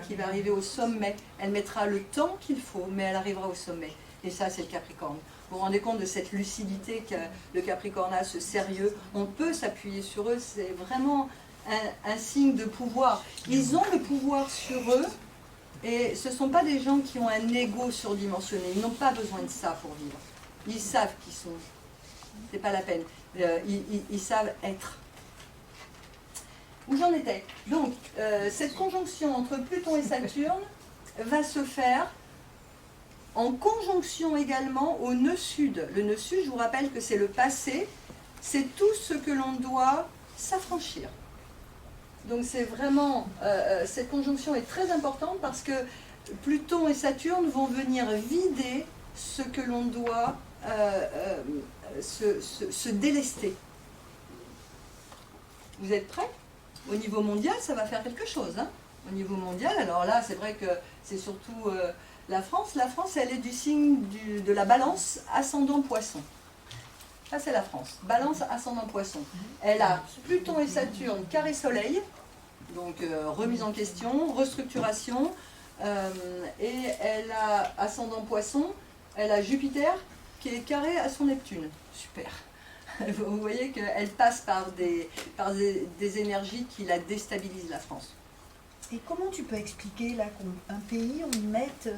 qui va arriver au sommet. Elle mettra le temps qu'il faut, mais elle arrivera au sommet. Et ça, c'est le Capricorne. Vous vous rendez compte de cette lucidité que le Capricorne a, ce sérieux? On peut s'appuyer sur eux, c'est vraiment un signe de pouvoir. Ils ont le pouvoir sur eux Et ce ne sont pas des gens qui ont un ego surdimensionné. Ils n'ont pas besoin de ça pour vivre. Ils savent qui sont. C'est pas la peine. Ils savent être. Où j'en étais? Donc, cette conjonction entre Pluton et Saturne va se faire en conjonction également au nœud sud. Le nœud sud, je vous rappelle que c'est le passé, c'est tout ce que l'on doit s'affranchir. Donc c'est vraiment, cette conjonction est très importante parce que Pluton et Saturne vont venir vider ce que l'on doit se délester. Vous êtes prêts? Au niveau mondial, ça va faire quelque chose. Hein. Au niveau mondial, alors là, c'est vrai que c'est surtout la France. La France, elle est du signe de la balance ascendant poisson. Ça, c'est la France. Balance ascendant poisson. Elle a Pluton et Saturne carré soleil, donc remise en question, restructuration. Et elle a ascendant poisson, elle a Jupiter qui est carré à son Neptune. Super. Vous voyez qu'elle passe par des énergies qui la déstabilisent, la France. Et comment tu peux expliquer là qu'un pays, on y mette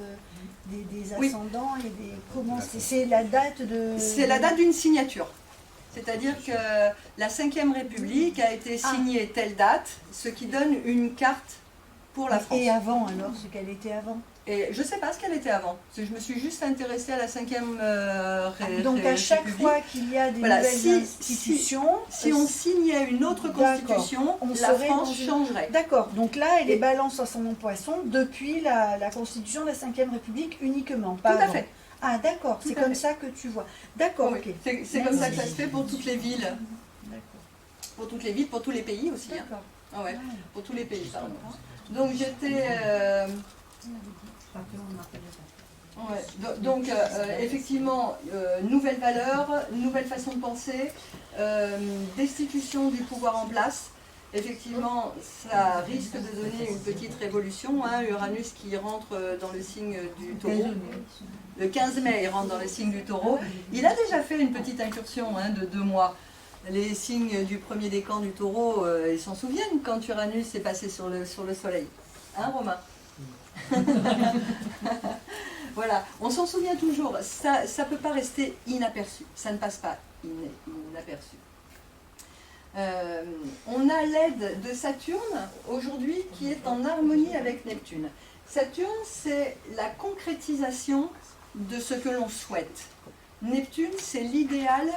des ascendants et des... Comment c'est la date de... C'est la date d'une signature. C'est-à-dire que la 5e République a été signée telle date, ce qui donne une carte pour la France. Et avant alors, ce qu'elle était avant? Et je ne sais pas ce qu'elle était avant. Je me suis juste intéressée à la 5e République. Donc à chaque fois qu'il y a des nouvelles institutions... Si on signait une autre constitution, la France changerait. D'accord. Donc là, elle est balance ascendant poisson depuis la constitution de la 5e République uniquement. Pas Tout à avant. fait. Ah d'accord, c'est comme ça que tu vois. D'accord, Oui, ok. c'est comme ça que ça se fait pour toutes les villes. D'accord. Pour toutes les villes, pour tous les pays aussi. Hein. D'accord. Ah ouais, pour tous les pays, pardon. Donc j'étais... Ouais. Donc effectivement, nouvelle valeur, nouvelle façon de penser, destitution du pouvoir en place. Effectivement, ça risque de donner une petite révolution. Hein. Uranus qui rentre dans le signe du Taureau. Le 15 mai, il rentre dans le signe du Taureau. Il a déjà fait une petite incursion de 2 mois. Les signes du premier décan du Taureau, ils s'en souviennent quand Uranus est passé sur le Soleil. Hein, Romain? Voilà, on s'en souvient toujours. Ça ne peut pas rester inaperçu. Ça ne passe pas inaperçu. On a l'aide de Saturne aujourd'hui qui est en harmonie avec Neptune. Saturne, c'est la concrétisation de ce que l'on souhaite. Neptune, c'est l'idéal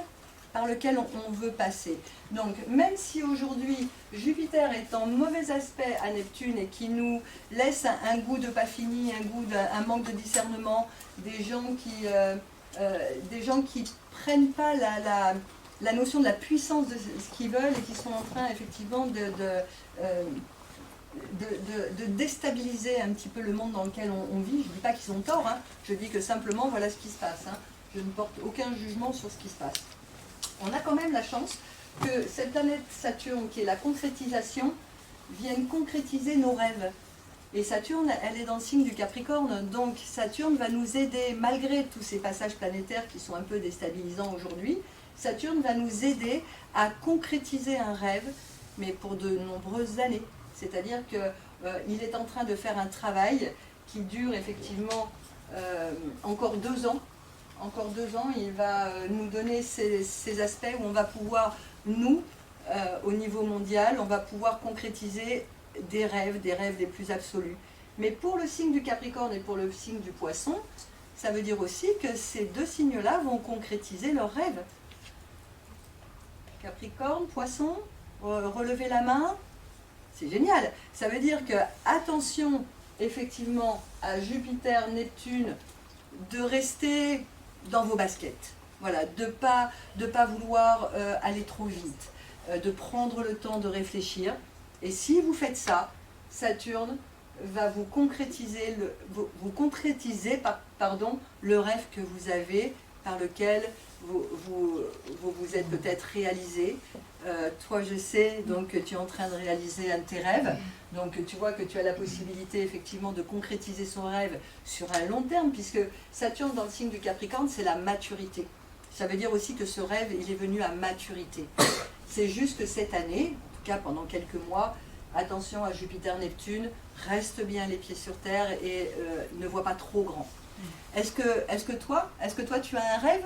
par lequel on veut passer. Donc, même si aujourd'hui Jupiter est en mauvais aspect à Neptune et qui nous laisse un goût de pas fini, un manque de discernement, des gens qui prennent pas la notion de la puissance de ce qu'ils veulent et qui sont en train effectivement de déstabiliser un petit peu le monde dans lequel on vit. Je ne dis pas qu'ils ont tort, hein. Je dis que simplement voilà ce qui se passe. Hein. Je ne porte aucun jugement sur ce qui se passe. On a quand même la chance que cette planète Saturne, qui est la concrétisation, vienne concrétiser nos rêves. Et Saturne, elle est dans le signe du Capricorne, donc Saturne va nous aider, malgré tous ces passages planétaires qui sont un peu déstabilisants aujourd'hui, Saturne va nous aider à concrétiser un rêve, mais pour de nombreuses années. C'est-à-dire qu'il est en train de faire un travail qui dure effectivement encore 2 ans. Encore 2 ans, il va nous donner ces aspects où on va pouvoir, nous, au niveau mondial, on va pouvoir concrétiser des rêves les plus absolus. Mais pour le signe du Capricorne et pour le signe du Poisson, ça veut dire aussi que ces 2 signes-là vont concrétiser leurs rêves. Capricorne, Poisson, relevez la main, c'est génial. Ça veut dire que, attention, effectivement, à Jupiter, Neptune, de rester dans vos baskets. Voilà, de pas vouloir aller trop vite, de prendre le temps de réfléchir. Et si vous faites ça, Saturne va vous concrétiser le rêve que vous avez, par lequel vous êtes peut-être réalisé. Toi, je sais donc que tu es en train de réaliser un de tes rêves. Donc tu vois que tu as la possibilité effectivement de concrétiser son rêve sur un long terme, puisque Saturne dans le signe du Capricorne, c'est la maturité. Ça veut dire aussi que ce rêve, il est venu à maturité. C'est juste que cette année, en tout cas pendant quelques mois, attention à Jupiter, Neptune, reste bien les pieds sur terre et ne vois pas trop grand. Est-ce que toi tu as un rêve?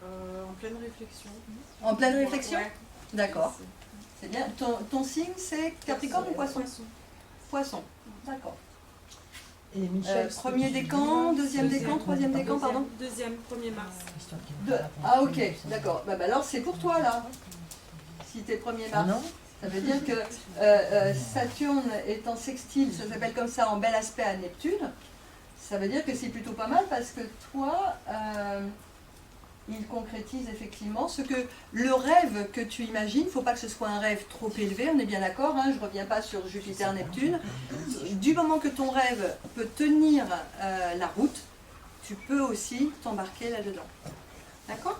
En pleine réflexion. En pleine réflexion? Ouais. D'accord. C'est bien. Ton signe, c'est Capricorne ou Poisson? Poisson. D'accord. Et Michel, Premier décan, deuxième décan, troisième décan, pardon? Deuxième, 1er mars. Ah ok, d'accord. Bah, alors c'est pour toi là. Si t'es 1er mars. non. Ça veut dire que Saturne est en sextile, ça s'appelle comme ça, en bel aspect à Neptune. Ça veut dire que c'est plutôt pas mal parce que toi, il concrétise effectivement ce que le rêve que tu imagines. Il ne faut pas que ce soit un rêve trop élevé, on est bien d'accord, hein, je ne reviens pas sur Jupiter, Neptune. Du moment que ton rêve peut tenir la route, tu peux aussi t'embarquer là-dedans. D'accord?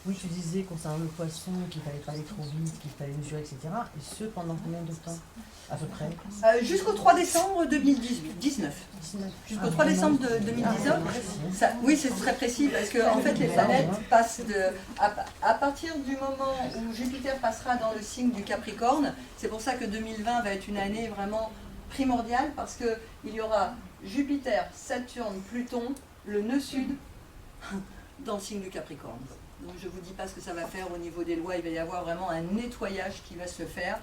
Oui, tu disais concernant le poisson qu'il ne fallait pas aller trop vite, qu'il fallait mesurer, etc. Et ce, pendant combien de temps, à peu près? Jusqu'au 3 décembre 2019. Jusqu'au 3 décembre 2019. Ça, oui, c'est très précis parce que en fait, les planètes passent à partir du moment où Jupiter passera dans le signe du Capricorne. C'est pour ça que 2020 va être une année vraiment primordiale parce qu'il y aura Jupiter, Saturne, Pluton, le nœud sud dans le signe du Capricorne. Donc je ne vous dis pas ce que ça va faire au niveau des lois, il va y avoir vraiment un nettoyage qui va se faire.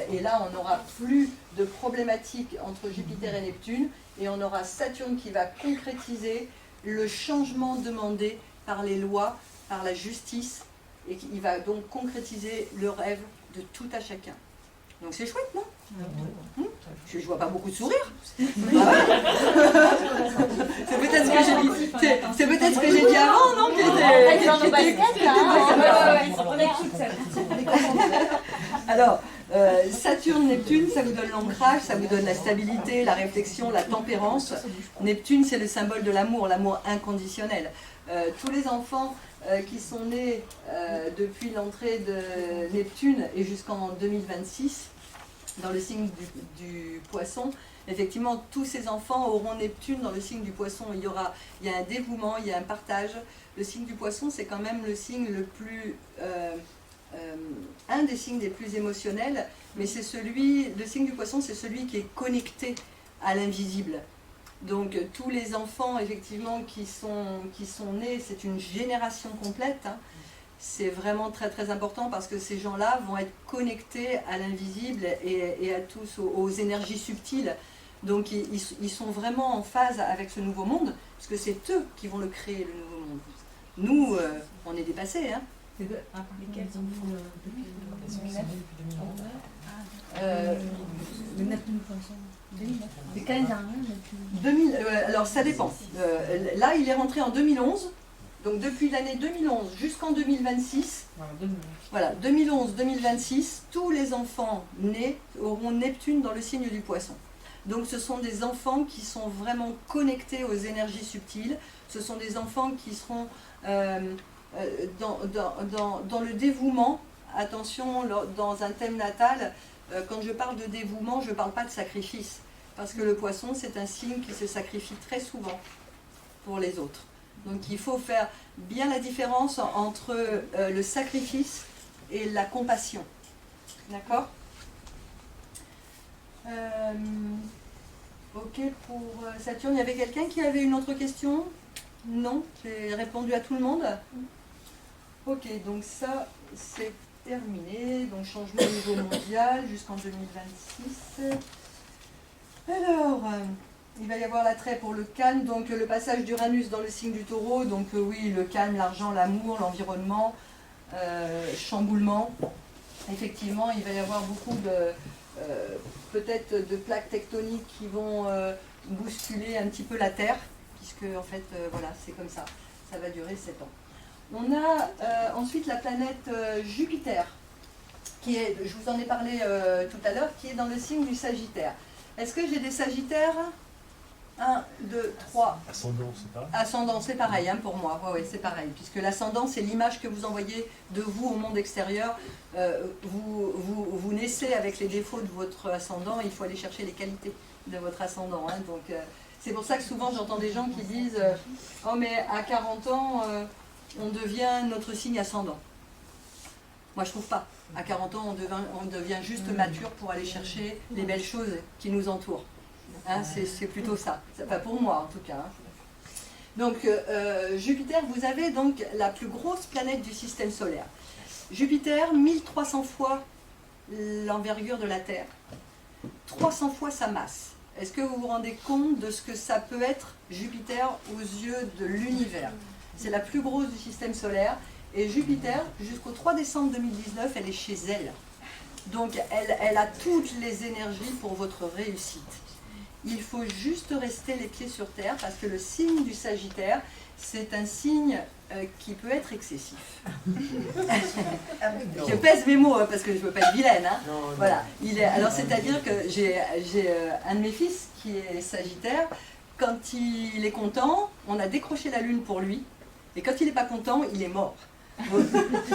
Et là, on n'aura plus de problématiques entre Jupiter et Neptune, et on aura Saturne qui va concrétiser le changement demandé par les lois, par la justice, et qui va donc concrétiser le rêve de tout à chacun. Donc c'est chouette, non? Je ne vois pas beaucoup de sourires. Ah ouais. C'est peut-être ce que j'ai dit. C'est peut-être ce que j'ai dit avant, non? Alors, Saturne, Neptune, ça vous donne l'ancrage, ça vous donne la stabilité, la réflexion, la tempérance. Neptune, c'est le symbole de l'amour inconditionnel. Tous les enfants qui sont nés depuis l'entrée de Neptune et jusqu'en 2026, dans le signe du Poisson, effectivement, tous ces enfants auront Neptune dans le signe du Poisson. Il y a un dévouement, il y a un partage. Le signe du Poisson, c'est quand même le signe le plus... un des signes des plus émotionnels, mais c'est le signe du Poisson, c'est celui qui est connecté à l'invisible. Donc tous les enfants, effectivement, qui sont nés, c'est une génération complète, hein. C'est vraiment très très important parce que ces gens-là vont être connectés à l'invisible et à tous, aux énergies subtiles. Donc ils sont vraiment en phase avec ce nouveau monde, parce que c'est eux qui vont le créer, le nouveau monde. Nous, on est dépassés, hein. Lesquels sont le Neptune Poisson 2009. C'est 15 ans, hein, Neptune. Alors ça dépend. Là, il est rentré en 2011. Donc depuis l'année 2011 jusqu'en 2026, voilà, 2011-2026, tous les enfants nés auront Neptune dans le signe du Poisson. Donc ce sont des enfants qui sont vraiment connectés aux énergies subtiles, ce sont des enfants qui seront dans le dévouement. Attention, dans un thème natal, quand je parle de dévouement, je ne parle pas de sacrifice, parce que le Poisson, c'est un signe qui se sacrifie très souvent pour les autres. Donc il faut faire bien la différence entre le sacrifice et la compassion. D'accord? Ok, pour Saturne, il y avait quelqu'un qui avait une autre question? Non? J'ai répondu à tout le monde? Ok, donc ça, c'est terminé. Donc changement au niveau mondial jusqu'en 2026. Alors... il va y avoir l'attrait pour le calme, donc le passage d'Uranus dans le signe du Taureau, donc oui, le calme, l'argent, l'amour, l'environnement, chamboulement. Effectivement, il va y avoir beaucoup peut-être de plaques tectoniques qui vont bousculer un petit peu la Terre, puisque en fait, voilà, c'est comme ça, ça va durer 7 ans. On a ensuite la planète Jupiter, qui est, je vous en ai parlé tout à l'heure, qui est dans le signe du Sagittaire. Est-ce que j'ai des Sagittaires ? 1, 2, 3. Ascendant, c'est pareil. Ascendant, c'est pareil hein, pour moi. Oui, c'est pareil. Puisque l'ascendant, c'est l'image que vous envoyez de vous au monde extérieur. Vous naissez avec les défauts de votre ascendant. Il faut aller chercher les qualités de votre ascendant. Hein. Donc, c'est pour ça que souvent, j'entends des gens qui disent « Oh, mais à 40 ans, on devient notre signe ascendant. » Moi, je trouve pas. À 40 ans, on devient juste mature pour aller chercher les belles choses qui nous entourent. Hein, c'est plutôt ça. Enfin, pour moi, en tout cas. Hein. Donc, Jupiter, vous avez donc la plus grosse planète du système solaire. Jupiter, 1300 fois l'envergure de la Terre, 300 fois sa masse. Est-ce que vous vous rendez compte de ce que ça peut être Jupiter aux yeux de l'univers? C'est la plus grosse du système solaire. Et Jupiter, jusqu'au 3 décembre 2019, elle est chez elle. Donc, elle a toutes les énergies pour votre réussite. Il faut juste rester les pieds sur terre parce que le signe du Sagittaire, c'est un signe qui peut être excessif. Je pèse mes mots hein, parce que je ne veux pas être vilaine. Hein. Voilà. Alors, c'est-à-dire que j'ai un de mes fils qui est Sagittaire. Quand il est content, on a décroché la lune pour lui. Et quand il n'est pas content, il est mort.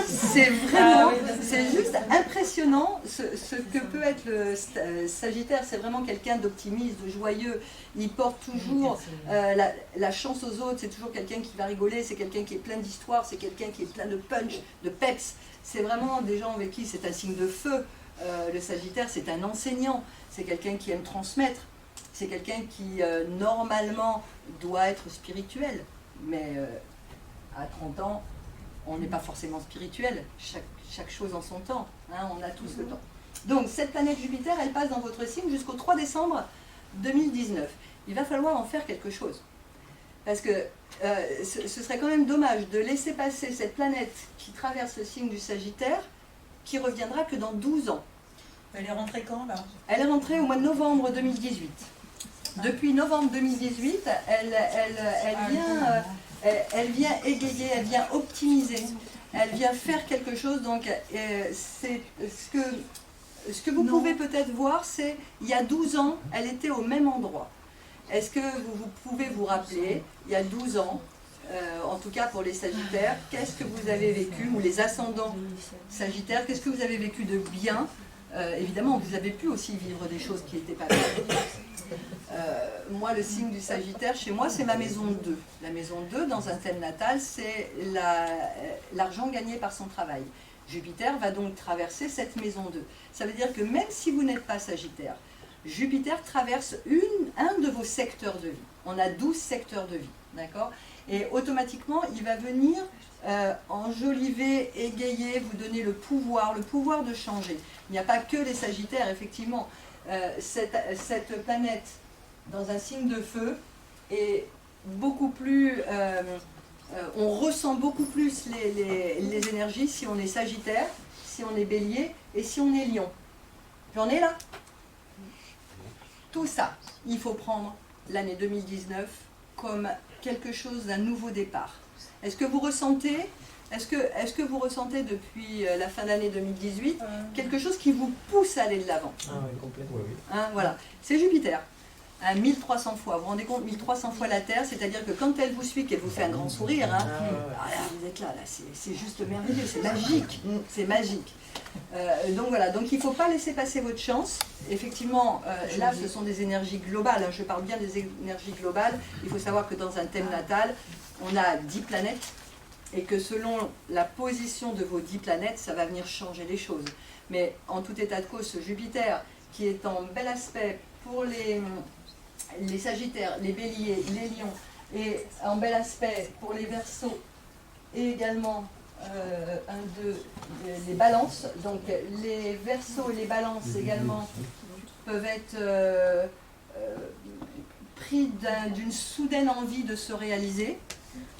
C'est vraiment, c'est juste impressionnant ce que peut être le Sagittaire. C'est vraiment quelqu'un d'optimiste, de joyeux. Il porte toujours la chance aux autres. C'est toujours quelqu'un qui va rigoler. C'est quelqu'un qui est plein d'histoire. C'est quelqu'un qui est plein de punch, de peps. C'est vraiment des gens avec qui c'est un signe de feu. Le Sagittaire, c'est un enseignant. C'est quelqu'un qui aime transmettre. C'est quelqu'un qui, normalement, doit être spirituel. Mais à 30 ans, on n'est pas forcément spirituel, chaque chose en son temps, hein, on a tous le temps. Donc cette planète Jupiter, elle passe dans votre signe jusqu'au 3 décembre 2019. Il va falloir en faire quelque chose. Parce que ce serait quand même dommage de laisser passer cette planète qui traverse le signe du Sagittaire, qui reviendra que dans 12 ans. Elle est rentrée quand là? Elle est rentrée au mois de novembre 2018. Depuis novembre 2018, elle vient égayer, elle vient optimiser, elle vient faire quelque chose. Donc, c'est ce que vous pouvez peut-être voir, c'est il y a 12 ans, elle était au même endroit. Est-ce que vous pouvez vous rappeler, il y a 12 ans, en tout cas pour les Sagittaires, qu'est-ce que vous avez vécu, ou les ascendants Sagittaires, qu'est-ce que vous avez vécu de bien? Évidemment, vous avez pu aussi vivre des choses qui n'étaient pas bien. Moi, le signe du Sagittaire, chez moi, c'est ma maison 2. La maison 2, dans un thème natal, c'est l'argent gagné par son travail. Jupiter va donc traverser cette maison 2. Ça veut dire que même si vous n'êtes pas Sagittaire, Jupiter traverse un de vos secteurs de vie. On a 12 secteurs de vie, d'accord? Et automatiquement, il va venir enjoliver, égayer, vous donner le pouvoir de changer. Il n'y a pas que les Sagittaires, effectivement. Cette planète dans un signe de feu est beaucoup plus... on ressent beaucoup plus les énergies si on est Sagittaire, si on est Bélier et si on est Lion. J'en ai là. Tout ça, il faut prendre l'année 2019 comme quelque chose d'un nouveau départ. Est-ce que vous ressentez, vous ressentez depuis la fin d'année 2018 quelque chose qui vous pousse à aller de l'avant? Ah oui, complètement. Oui. Hein, voilà, c'est Jupiter. 1300 fois, vous vous rendez compte, 1300 fois la Terre, c'est-à-dire que quand elle vous suit, qu'elle vous fait un grand sourire, hein, vous êtes là c'est juste merveilleux, c'est magique, c'est magique. Donc voilà, donc il ne faut pas laisser passer votre chance. Effectivement, là ce sont des énergies globales, hein, je parle bien des énergies globales. Il faut savoir que dans un thème natal, on a 10 planètes et que selon la position de vos 10 planètes, ça va venir changer les choses. Mais en tout état de cause, ce Jupiter qui est en bel aspect pour les Sagittaires, les Béliers, les Lions, et en bel aspect pour les Verseaux, et également les Balances. Donc les Verseaux et les Balances également peuvent être pris d'une soudaine envie de se réaliser.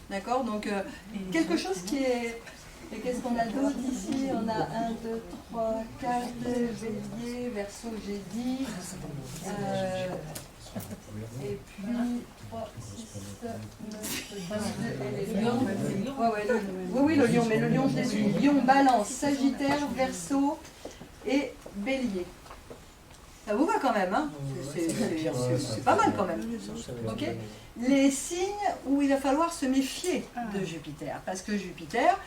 D'accord? Donc quelque chose qui est... Et qu'est-ce qu'on a d'autre ici? On a 1, 2, 3, 4, Bélier, Verseau, j'ai dit. Et puis 3, 6, 9, 10 et les lions. Oui, le lion, mais le lion, je l'ai dit. Lion, Balance, Sagittaire, Verseau et Bélier. Ça vous va quand même, hein? C'est pas mal quand même. Ok? Les signes où il va falloir se méfier de Jupiter. Parce que Jupiter,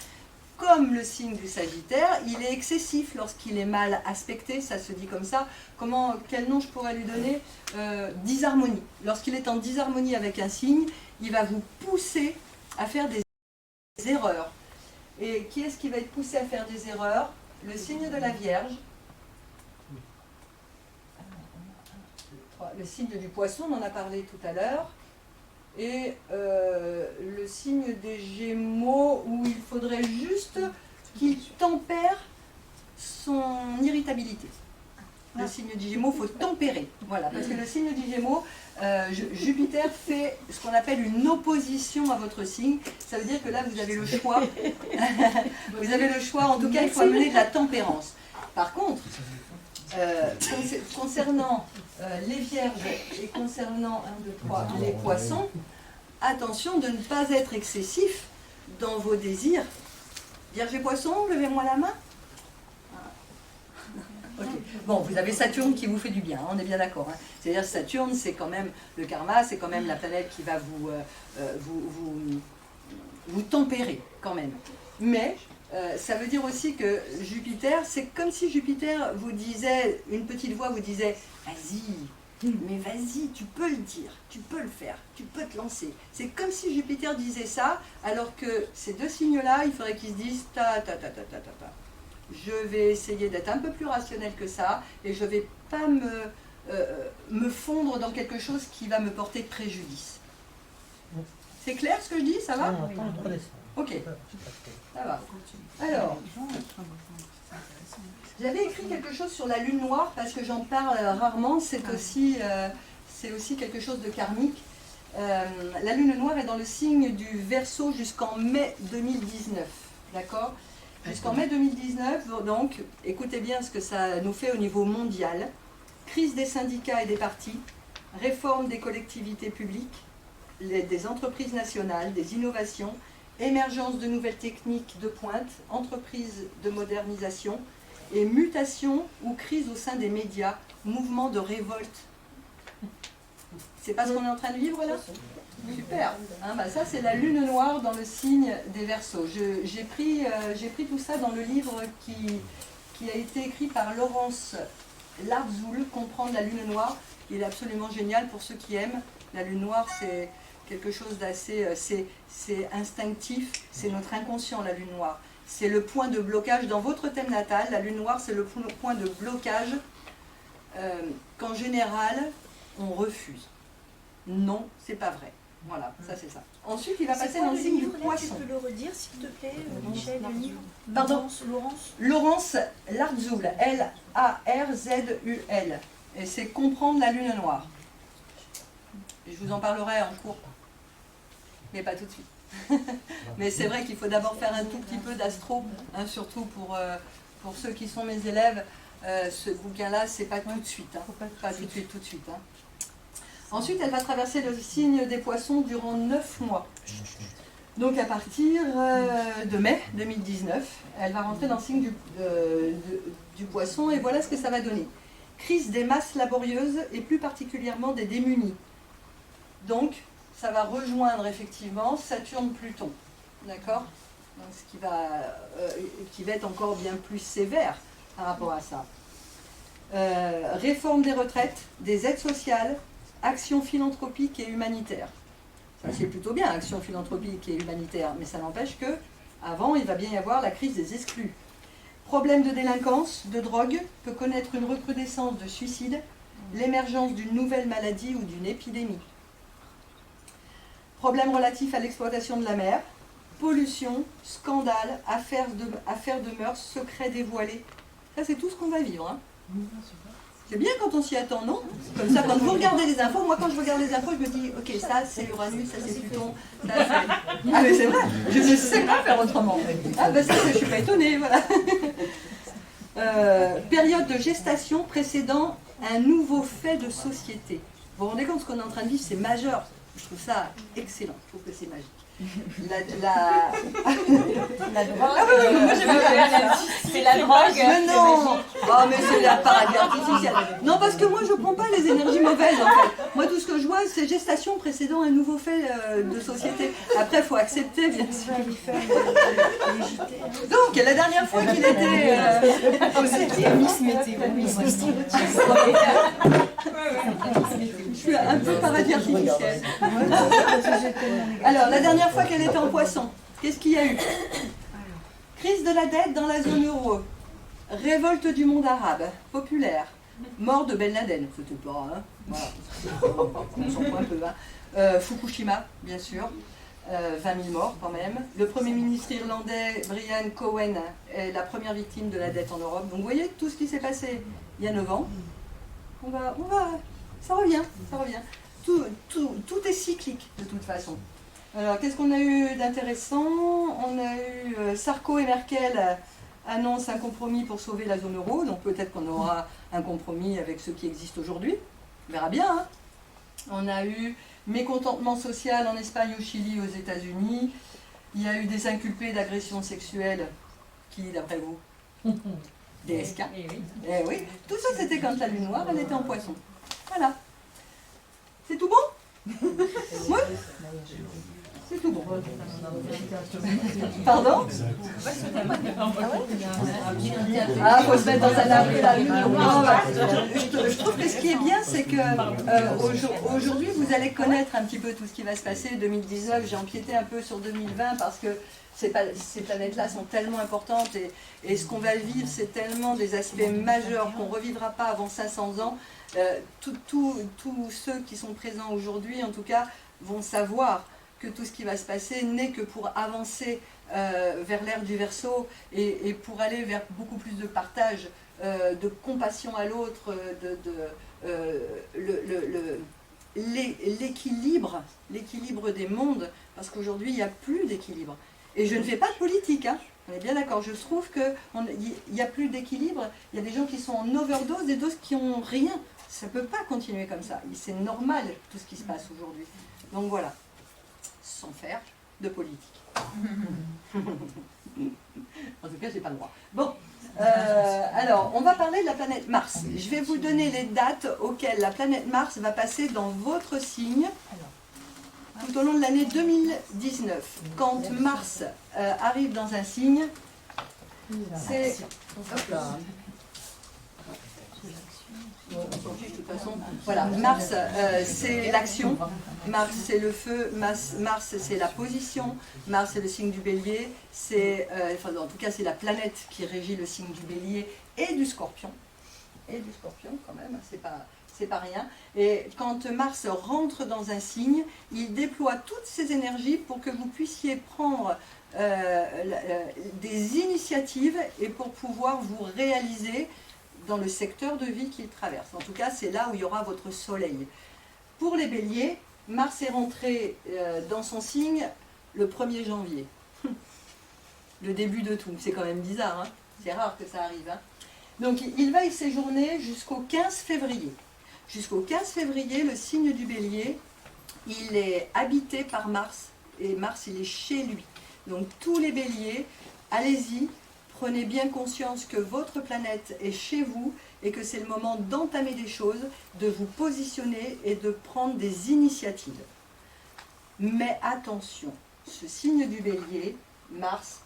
comme le signe du Sagittaire, il est excessif lorsqu'il est mal aspecté, ça se dit comme ça. Quel nom je pourrais lui donner? Disharmonie. Lorsqu'il est en disharmonie avec un signe, il va vous pousser à faire des erreurs. Et qui est-ce qui va être poussé à faire des erreurs? le signe de la Vierge, le signe du Poisson, on en a parlé tout à l'heure, et le signe des Gémeaux, où il faudrait juste qu'il tempère son irritabilité. Le signe du Gémeaux, il faut tempérer. Voilà, parce que le signe du Gémeaux, Jupiter fait ce qu'on appelle une opposition à votre signe. Ça veut dire que là, vous avez le choix. Vous avez le choix, en tout cas, il faut amener de la tempérance. Par contre, concernant les Vierges et concernant 1, 2, 3, les Poissons, attention de ne pas être excessif dans vos désirs. Vierge et Poissons, levez-moi la main. Ok. Bon, vous avez Saturne qui vous fait du bien, hein, on est bien d'accord. Hein. C'est-à-dire Saturne, c'est quand même le karma, c'est quand même la planète qui va vous tempérer quand même. Mais ça veut dire aussi que Jupiter, c'est comme si Jupiter vous disait, une petite voix vous disait « Vas-y, mais vas-y, tu peux le dire, tu peux le faire, tu peux te lancer. » C'est comme si Jupiter disait ça, alors que ces deux signes-là, il faudrait qu'ils se disent « ta. Je vais essayer d'être un peu plus rationnel que ça et je ne vais pas me fondre dans quelque chose qui va me porter préjudice. » C'est clair ce que je dis? Ça va? Ok, ça va. Alors, j'avais écrit quelque chose sur la lune noire parce que j'en parle rarement, c'est aussi quelque chose de karmique. La lune noire est dans le signe du Verseau jusqu'en mai 2019, d'accord? Jusqu'en mai 2019, donc, écoutez bien ce que ça nous fait au niveau mondial. Crise des syndicats et des partis, réforme des collectivités publiques, des entreprises nationales, des innovations, émergence de nouvelles techniques de pointe, entreprises de modernisation et mutation ou crise au sein des médias, mouvement de révolte. C'est pas ce qu'on est en train de vivre là? Super, hein, bah ça c'est la lune noire dans le signe des Verseaux. J'ai pris tout ça dans le livre qui a été écrit par Laurence Larzoul, Comprendre la lune noire. Il est absolument génial pour ceux qui aiment. La lune noire c'est quelque chose d'assez, c'est instinctif, c'est notre inconscient la lune noire. C'est le point de blocage dans votre thème natal. La lune noire c'est le point de blocage qu'en général on refuse. Non, c'est pas vrai. Voilà, ça c'est ça. Ensuite, il va passer dans le signe du Poisson. Tu peux le redire, s'il te plaît, Michel, le livre? Pardon? Laurence Laurence Larzoul, L-A-R-Z-U-L. Et c'est Comprendre la lune noire. Je vous en parlerai en cours. Mais pas tout de suite. Mais c'est vrai qu'il faut d'abord faire un tout petit peu d'astro, hein, surtout pour ceux qui sont mes élèves. Ce bouquin-là, c'est pas tout de suite. Hein. Pas tout de suite. Hein. Ensuite, elle va traverser le signe des Poissons durant 9 mois. Donc à partir de mai 2019, elle va rentrer dans le signe du Poisson et voilà ce que ça va donner. Crise des masses laborieuses et plus particulièrement des démunis. Donc ça va rejoindre effectivement Saturne-Pluton. D'accord? Ce qui va être encore bien plus sévère par rapport à ça. Réforme des retraites, des aides sociales, action philanthropique et humanitaire. Ça c'est plutôt bien, action philanthropique et humanitaire, mais ça n'empêche que avant il va bien y avoir la crise des exclus. Problème de délinquance, de drogue, peut connaître une recrudescence de suicide, l'émergence d'une nouvelle maladie ou d'une épidémie. Problème relatif à l'exploitation de la mer, pollution, scandale, affaires de mœurs, secrets dévoilés. Ça c'est tout ce qu'on va vivre. Hein. C'est bien quand on s'y attend, non? Comme ça, quand vous regardez les infos, moi quand je regarde les infos, je me dis, ok, ça c'est Uranus, ça c'est Pluton, ça c'est... Ah mais c'est vrai, je ne sais pas faire autrement. Ah ben ça, je ne suis pas étonnée, voilà. Période de gestation précédant un nouveau fait de société. Vous vous rendez compte, ce qu'on est en train de vivre, c'est majeur. Je trouve ça excellent, je trouve que c'est magique. La drogue, c'est la drogue. Mais non, oh, mais c'est la paradis artificiel. Non, parce que moi je prends pas les énergies mauvaises en fait. Moi tout ce que je vois c'est gestation précédant un nouveau fait de société. Après il faut accepter bien sûr. Donc la dernière fois qu'il était je suis un peu paradis artificiel. Alors la dernière fois qu'elle était en Poisson, qu'est-ce qu'il y a eu? Crise de la dette dans la zone euro. Révolte du monde arabe, populaire. Mort de Ben Laden, c'était pas, hein, voilà. On s'en fout un peu, hein. Fukushima, bien sûr. 20 000 morts quand même. Le Premier ministre irlandais, Brian Cowen, est la première victime de la dette en Europe. Donc vous voyez tout ce qui s'est passé il y a 9 ans. Ça revient. Tout est cyclique de toute façon. Alors qu'est-ce qu'on a eu d'intéressant? On a eu Sarko et Merkel annoncent un compromis pour sauver la zone euro. Donc peut-être qu'on aura un compromis avec ceux qui existent aujourd'hui. On verra bien, hein. On a eu mécontentement social en Espagne, au Chili, aux États-Unis. Il y a eu des inculpés d'agression sexuelle. Qui, d'après vous? DSK. Eh oui. Tout ça, c'était quand la lune noire, elle était en poisson. Voilà. C'est tout bon? Oui. C'est tout bon. Pardon? Ah, faut se mettre dans un abri là. Je trouve que ce qui est bien, c'est que aujourd'hui, vous allez connaître un petit peu tout ce qui va se passer. 2019, j'ai empiété un peu sur 2020 parce que ces planètes-là sont tellement importantes et ce qu'on va vivre, c'est tellement des aspects majeurs qu'on ne revivra pas avant 500 ans. Tous ceux qui sont présents aujourd'hui, en tout cas, vont savoir que tout ce qui va se passer n'est que pour avancer vers l'ère du Verseau et pour aller vers beaucoup plus de partage, de compassion à l'autre, l'équilibre des mondes, parce qu'aujourd'hui il n'y a plus d'équilibre. Et je ne fais pas de politique, hein. On est bien d'accord, je trouve qu'il n'y a plus d'équilibre, il y a des gens qui sont en overdose, des doses qui n'ont rien. Ça ne peut pas continuer comme ça, c'est normal tout ce qui se passe aujourd'hui. Donc voilà, sans faire de politique. En tout cas, je n'ai pas le droit. Bon, alors, on va parler de la planète Mars. Je vais vous donner les dates auxquelles la planète Mars va passer dans votre signe tout au long de l'année 2019. Quand Mars arrive dans un signe, c'est... Hop là. On s'en fiche de toute façon. Voilà, Mars, c'est l'action. Mars, c'est le feu. Mars, c'est la position. Mars, c'est le signe du Bélier. Enfin, en tout cas, c'est la planète qui régit le signe du Bélier et du Scorpion. Et du Scorpion, quand même, c'est pas rien. Et quand Mars rentre dans un signe, il déploie toutes ses énergies pour que vous puissiez prendre des initiatives et pour pouvoir vous réaliser dans le secteur de vie qu'il traverse. En tout cas, c'est là où il y aura votre soleil. Pour les béliers, Mars est rentré dans son signe le 1er janvier. Le début de tout. C'est quand même bizarre, hein. C'est rare que ça arrive, hein. Donc, il va y séjourner jusqu'au 15 février. Jusqu'au 15 février, le signe du bélier, il est habité par Mars. Et Mars, il est chez lui. Donc, tous les béliers, allez-y. Prenez bien conscience que votre planète est chez vous et que c'est le moment d'entamer des choses, de vous positionner et de prendre des initiatives. Mais attention, ce signe du bélier, Mars,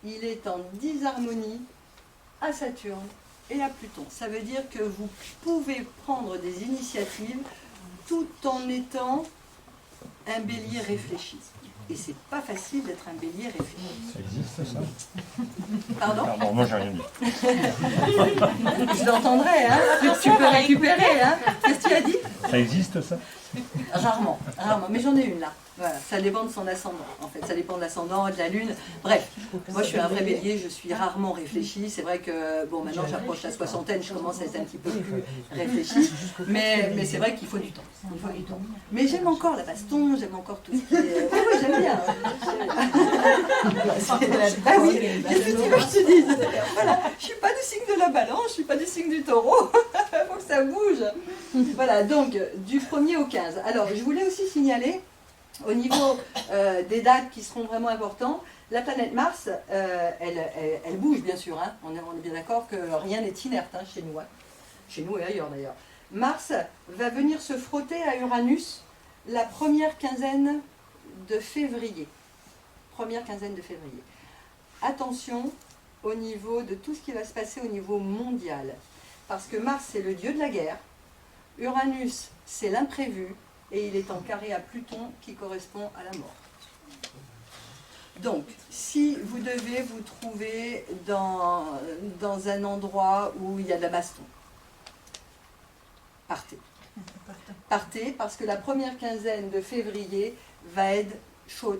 il est en disharmonie à Saturne et à Pluton. Ça veut dire que vous pouvez prendre des initiatives tout en étant un bélier réfléchi. Et c'est pas facile d'être un bélier réfléchi. Ça existe, ça? Pardon? Bon, moi, j'ai rien dit. Je l'entendrai, hein? Tu peux récupérer, hein? Qu'est-ce que tu as dit? Ça existe, ça? Rarement, mais j'en ai une là. Voilà, ça dépend de son ascendant, en fait. Ça dépend de l'ascendant, de la lune. Bref, moi je suis un vrai bélier, je suis rarement réfléchie. C'est vrai que, bon, maintenant j'approche la soixantaine, je commence à être un petit peu plus réfléchie. Mais c'est vrai qu'il faut du temps. Il faut du temps. Mais j'aime encore la baston, j'aime encore tout ce qui est... Oui, j'aime bien. Ah oui, qu'est-ce que tu veux que je te dise? Voilà, je suis pas du signe de la balance, je suis pas du signe du taureau. Il faut que ça bouge. Voilà, donc du 1er au 15. Alors, je voulais aussi signaler, au niveau des dates qui seront vraiment importantes, la planète Mars, elle bouge bien sûr, hein. On est bien d'accord que rien n'est inerte, hein, chez nous, hein. Chez nous et ailleurs d'ailleurs. Mars va venir se frotter à Uranus la première quinzaine de février. Attention au niveau de tout ce qui va se passer au niveau mondial. Parce que Mars, c'est le dieu de la guerre. Uranus, c'est l'imprévu. Et il est en carré à Pluton qui correspond à la mort. Donc, si vous devez vous trouver dans un endroit où il y a de la baston, partez. Partez parce que la première quinzaine de février va être chaud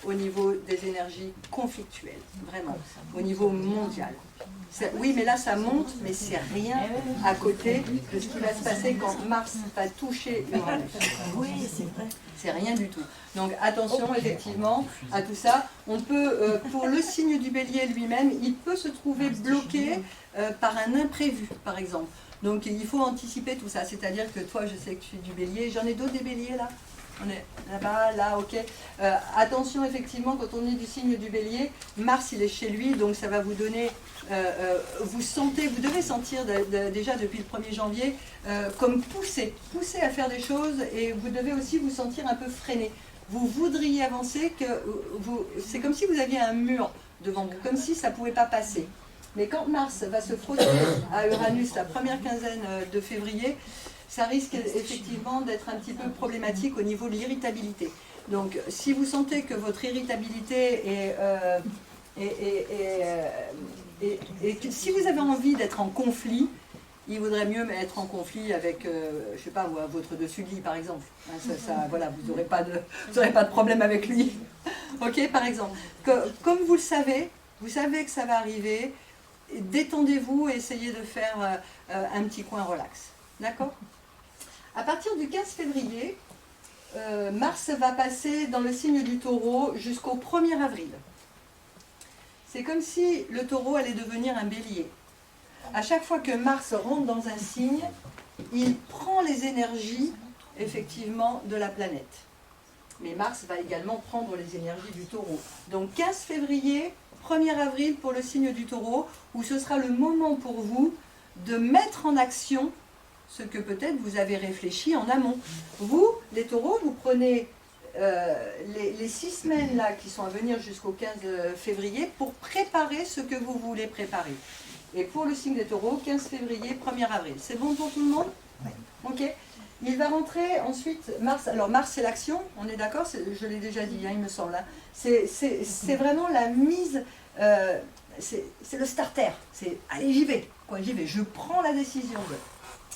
au niveau des énergies conflictuelles, vraiment, au niveau mondial. Oui, mais là ça monte, mais c'est rien à côté de ce qui va se passer quand Mars va toucher Uranus. Oui, c'est vrai. C'est rien du tout. Donc attention effectivement à tout ça. On peut, pour le signe du Bélier lui-même, il peut se trouver bloqué par un imprévu, par exemple. Donc il faut anticiper tout ça. C'est-à-dire que toi, je sais que tu es du Bélier. J'en ai d'autres des Béliers là. On est là-bas, là, ok. Attention effectivement, quand on est du signe du Bélier, Mars il est chez lui, donc ça va vous donner, vous devez sentir déjà depuis le 1er janvier comme poussé à faire des choses, et vous devez aussi vous sentir un peu freiné. Vous voudriez avancer, c'est comme si vous aviez un mur devant vous, comme si ça ne pouvait pas passer. Mais quand Mars va se frotter à Uranus la première quinzaine de février, ça risque effectivement d'être un petit peu problématique au niveau de l'irritabilité. Donc, si vous sentez que votre irritabilité que si vous avez envie d'être en conflit, il vaudrait mieux être en conflit avec, je sais pas, votre dessus de lit, par exemple. Voilà, vous n'aurez pas de problème avec lui. Ok, par exemple. Comme vous le savez, vous savez que ça va arriver, détendez-vous et essayez de faire un petit coin relax. D'accord ? À partir du 15 février, Mars va passer dans le signe du Taureau jusqu'au 1er avril. C'est comme si le Taureau allait devenir un Bélier. À chaque fois que Mars rentre dans un signe, il prend les énergies, effectivement, de la planète. Mais Mars va également prendre les énergies du Taureau. Donc 15 février, 1er avril pour le signe du Taureau, où ce sera le moment pour vous de mettre en action ce que peut-être vous avez réfléchi en amont. Vous, les taureaux, vous prenez les 6 semaines là qui sont à venir jusqu'au 15 février pour préparer ce que vous voulez préparer. Et pour le signe des taureaux, 15 février, 1er avril. C'est bon pour tout le monde ? Oui. Ok. Il va rentrer ensuite, Mars. Alors Mars c'est l'action, on est d'accord ? Je l'ai déjà dit, hein, il me semble. Hein. C'est vraiment la mise, c'est le starter. C'est allez j'y vais, je prends la décision de...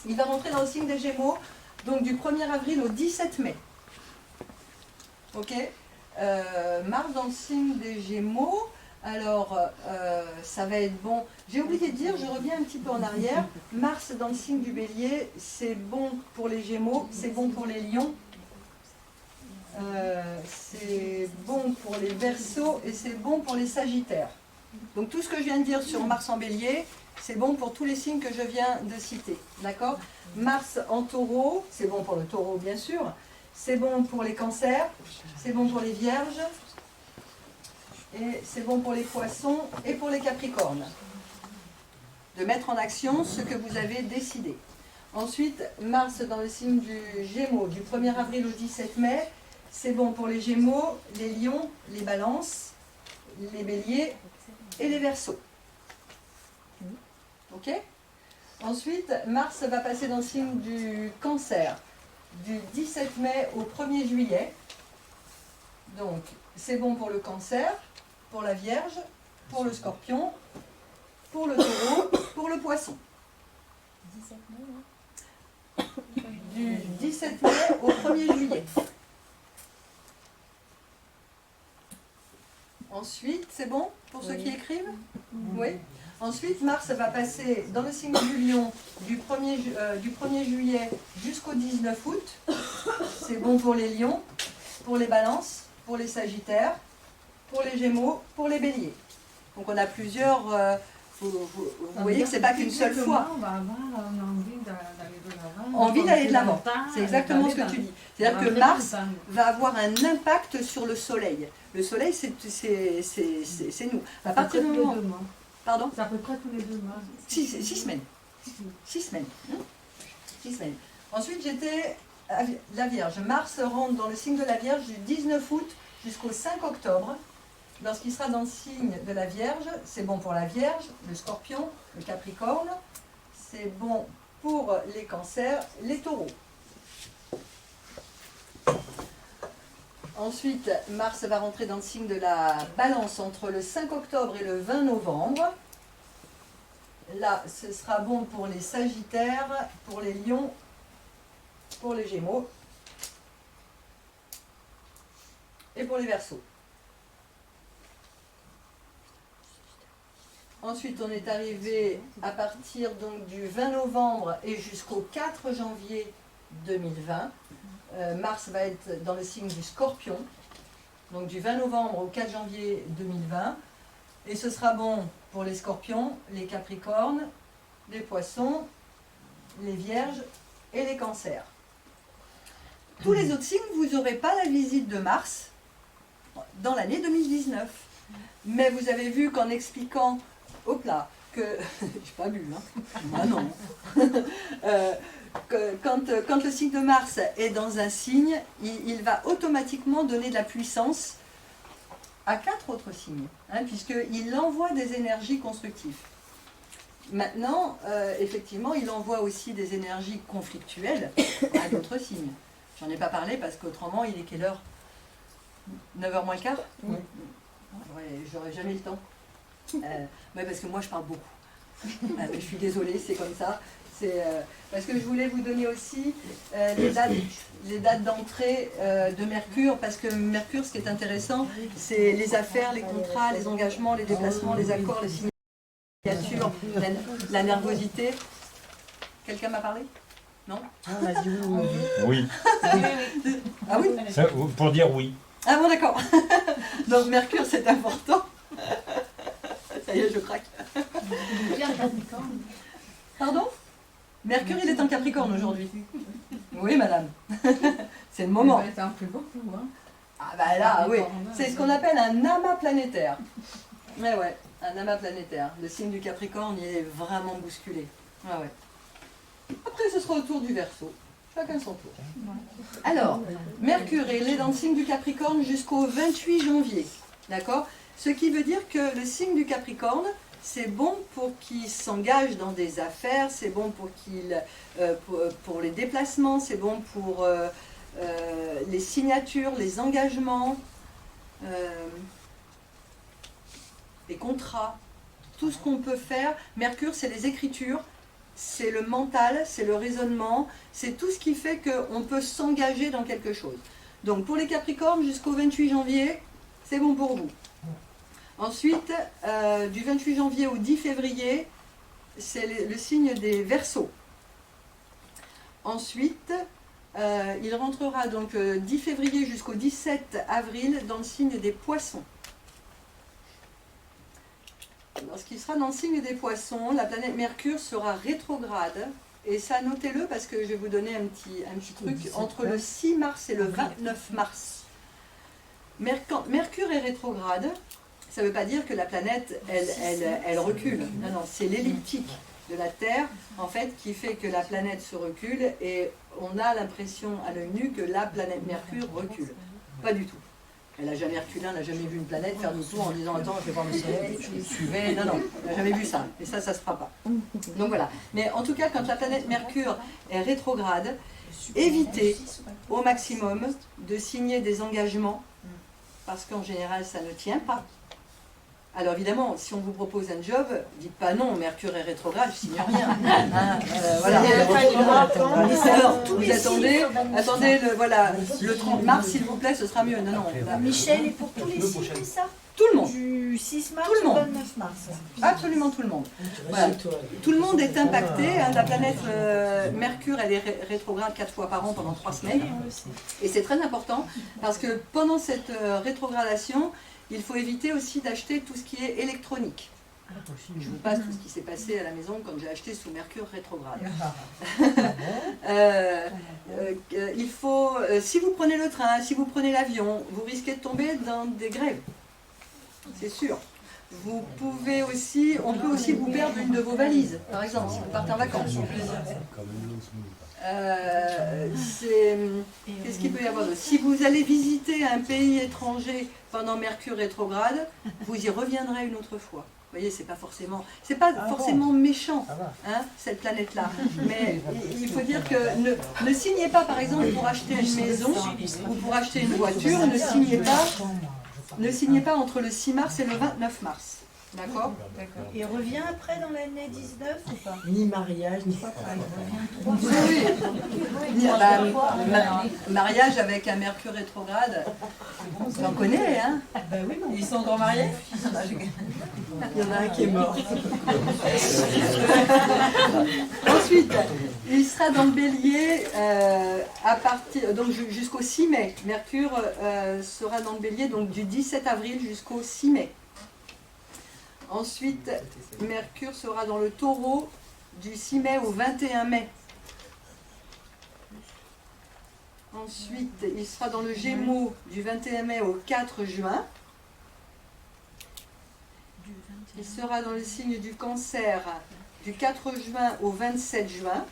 Il va rentrer dans le signe des Gémeaux, donc du 1er avril au 17 mai. Ok, Mars dans le signe des Gémeaux, alors ça va être bon. J'ai oublié de dire, je reviens un petit peu en arrière. Mars dans le signe du Bélier, c'est bon pour les Gémeaux, c'est bon pour les Lions, c'est bon pour les Verseaux et c'est bon pour les Sagittaires. Donc tout ce que je viens de dire sur Mars en Bélier, c'est bon pour tous les signes que je viens de citer, d'accord ? Mars en Taureau, c'est bon pour le Taureau bien sûr, c'est bon pour les Cancers, c'est bon pour les Vierges, et c'est bon pour les Poissons et pour les Capricornes. De mettre en action ce que vous avez décidé. Ensuite, Mars dans le signe du Gémeaux, du 1er avril au 17 mai, c'est bon pour les Gémeaux, les Lions, les Balances, les Béliers et les Verseaux. Ok ? Ensuite, Mars va passer dans le signe du Cancer, du 17 mai au 1er juillet. Donc, c'est bon pour le Cancer, pour la Vierge, pour le Scorpion, pour le Taureau, pour le Poisson. 17 mai, hein. Du 17 mai au 1er juillet. Ensuite, c'est bon pour ceux qui écrivent ? Oui. Ensuite, Mars va passer dans le signe du Lion du 1er juillet jusqu'au 19 août. C'est bon pour les Lions, pour les Balances, pour les Sagittaires, pour les Gémeaux, pour les Béliers. Donc on a plusieurs... vous voyez que ce n'est pas qu'une seule fois. On va avoir envie d'aller de l'avant. Envie d'aller de l'avant. C'est exactement ce que tu dis. C'est-à-dire que Mars va avoir un impact sur le Soleil. Le Soleil, c'est nous. À partir du moment... Pardon ? C'est à peu près tous les 2 mois. 6 semaines. 6 semaines. 6 semaines. Ensuite, j'étais la Vierge. Mars rentre dans le signe de la Vierge du 19 août jusqu'au 5 octobre. Lorsqu'il sera dans le signe de la Vierge, c'est bon pour la Vierge, le Scorpion, le Capricorne. C'est bon pour les Cancers, les Taureaux. Ensuite, Mars va rentrer dans le signe de la Balance entre le 5 octobre et le 20 novembre. Là, ce sera bon pour les Sagittaires, pour les Lions, pour les Gémeaux et pour les Verseaux. Ensuite, on est arrivé à partir donc du 20 novembre et jusqu'au 4 janvier 2020. Mars va être dans le signe du Scorpion, donc du 20 novembre au 4 janvier 2020. Et ce sera bon pour les Scorpions, les Capricornes, les Poissons, les Vierges et les Cancers. Tous les autres signes, vous n'aurez pas la visite de Mars dans l'année 2019. Mais vous avez vu qu'en expliquant, hop là, que, j'ai pas bu, hein, ah non, quand le signe de Mars est dans un signe, il va automatiquement donner de la puissance à 4 autres signes, hein, puisqu'il envoie des énergies constructives. Maintenant, effectivement, il envoie aussi des énergies conflictuelles à d'autres signes. J'en ai pas parlé parce qu'autrement, il est quelle heure? 9h moins le quart? Oui. Ouais, j'aurais jamais le temps. Ouais, parce que moi, je parle beaucoup. Je suis désolée, c'est comme ça. Parce que je voulais vous donner aussi les dates d'entrée de Mercure, parce que Mercure, ce qui est intéressant, c'est les affaires, les contrats, les engagements, les déplacements, les accords, les signatures, la nervosité. Quelqu'un m'a parlé? Non? On a dit oui. Oui. Ah oui? Ça, pour dire oui. Ah bon, d'accord. Donc Mercure, c'est important. Ça y est, je craque. Pardon? Mercure, il est en Capricorne aujourd'hui. Oui, madame. C'est le moment. C'est un peu beaucoup, hein. Ah bah là, oui. C'est ce qu'on appelle un amas planétaire. Mais ouais, un amas planétaire. Le signe du Capricorne, il est vraiment bousculé. Ah ouais. Après, ce sera au tour du Verseau. Chacun son tour. Alors, Mercure, il est dans le signe du Capricorne jusqu'au 28 janvier. D'accord? Ce qui veut dire que le signe du Capricorne, c'est bon pour qu'il s'engage dans des affaires, c'est bon pour pour les déplacements, c'est bon pour les signatures, les engagements, les contrats, tout ce qu'on peut faire. Mercure, c'est les écritures, c'est le mental, c'est le raisonnement, c'est tout ce qui fait qu'on peut s'engager dans quelque chose. Donc pour les Capricornes, jusqu'au 28 janvier, c'est bon pour vous. Ensuite, du 28 janvier au 10 février, c'est le signe des Verseaux. Ensuite, il rentrera donc 10 février jusqu'au 17 avril dans le signe des Poissons. Lorsqu'il sera dans le signe des Poissons, la planète Mercure sera rétrograde. Et ça, notez-le parce que je vais vous donner un petit truc. Entre le 6 mars et le 29 mars, Mercure est rétrograde. Ça ne veut pas dire que la planète, elle recule. Non, non, c'est l'elliptique de la Terre, en fait, qui fait que la planète se recule et on a l'impression à l'œil nu que la planète Mercure recule. Pas du tout. Elle n'a jamais reculé, elle n'a jamais vu une planète faire du tour en disant « Attends, je vais voir le soleil, je suivais. » Non, non, elle n'a jamais vu ça. Et ça ne se fera pas. Donc voilà. Mais en tout cas, quand la planète Mercure est rétrograde, évitez au maximum de signer des engagements parce qu'en général, ça ne tient pas. Alors évidemment, si on vous propose un job, dites pas non, Mercure est rétrograde, je signe rien. Voilà. Alors, vous attendez le 30 mars, s'il vous plaît, ce sera mieux. Non, non. Michel, et pour tous les signes, c'est ça? Tout le monde. Du 6 mars Tout le au monde. 29 mars. Absolument tout le monde. Voilà. Tout le monde est impacté. Hein. La planète Mercure, elle est rétrograde 4 fois par an pendant 3 semaines. Et c'est très important parce que pendant cette rétrogradation, il faut éviter aussi d'acheter tout ce qui est électronique. Je vous passe tout ce qui s'est passé à la maison quand j'ai acheté sous Mercure rétrograde. Il faut, si vous prenez le train, si vous prenez l'avion, vous risquez de tomber dans des grèves. C'est sûr. Vous pouvez aussi, on peut aussi vous perdre une de vos valises, par exemple, si vous partez en vacances. Qu'est-ce qu'il peut y avoir d'autre? Si vous allez visiter un pays étranger pendant Mercure rétrograde, vous y reviendrez une autre fois. Vous voyez, c'est pas forcément méchant, Ça va. hein, cette planète-là. Mais il faut dire que ne signez pas, par exemple, pour acheter une maison ou pour acheter une voiture, ne signez pas entre le 6 mars et le 29 mars. D'accord? Et revient après dans l'année 19 ou pas? Ni mariage, ni papa. Oui. Mariage avec un Mercure rétrograde, on en connaît, hein? Ben oui, ils sont encore mariés. Il y en a un qui est mort. Ensuite, il sera dans le Bélier à partir donc jusqu'au 6 mai. Mercure sera dans le Bélier donc du 17 avril jusqu'au 6 mai. Ensuite, Mercure sera dans le Taureau du 6 mai au 21 mai. Ensuite, il sera dans le Gémeaux du 21 mai au 4 juin. Il sera dans le signe du Cancer du 4 juin au 27 juin.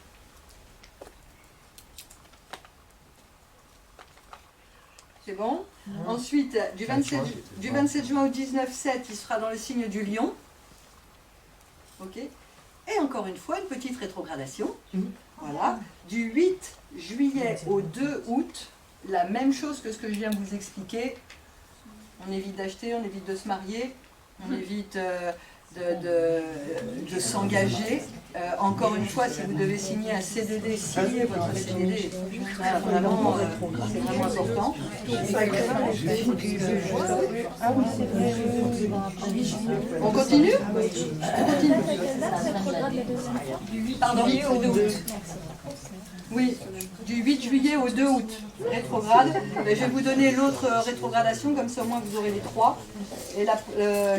C'est bon? Ensuite, du 27 juin au 19/7, il sera dans le signe du Lion. Ok. Et encore une fois, une petite rétrogradation. Voilà. Du 8 juillet au 2 août, la même chose que ce que je viens de vous expliquer. On évite d'acheter, on évite de se marier, on évite de s'engager. Encore une fois, si vous devez signer un CDD, signez votre CDD. Vraiment, c'est vraiment important. On continue? Pardon? Oui, du 8 juillet au 2 août, rétrograde. Je vais vous donner l'autre rétrogradation, comme ça au moins vous aurez les trois. Et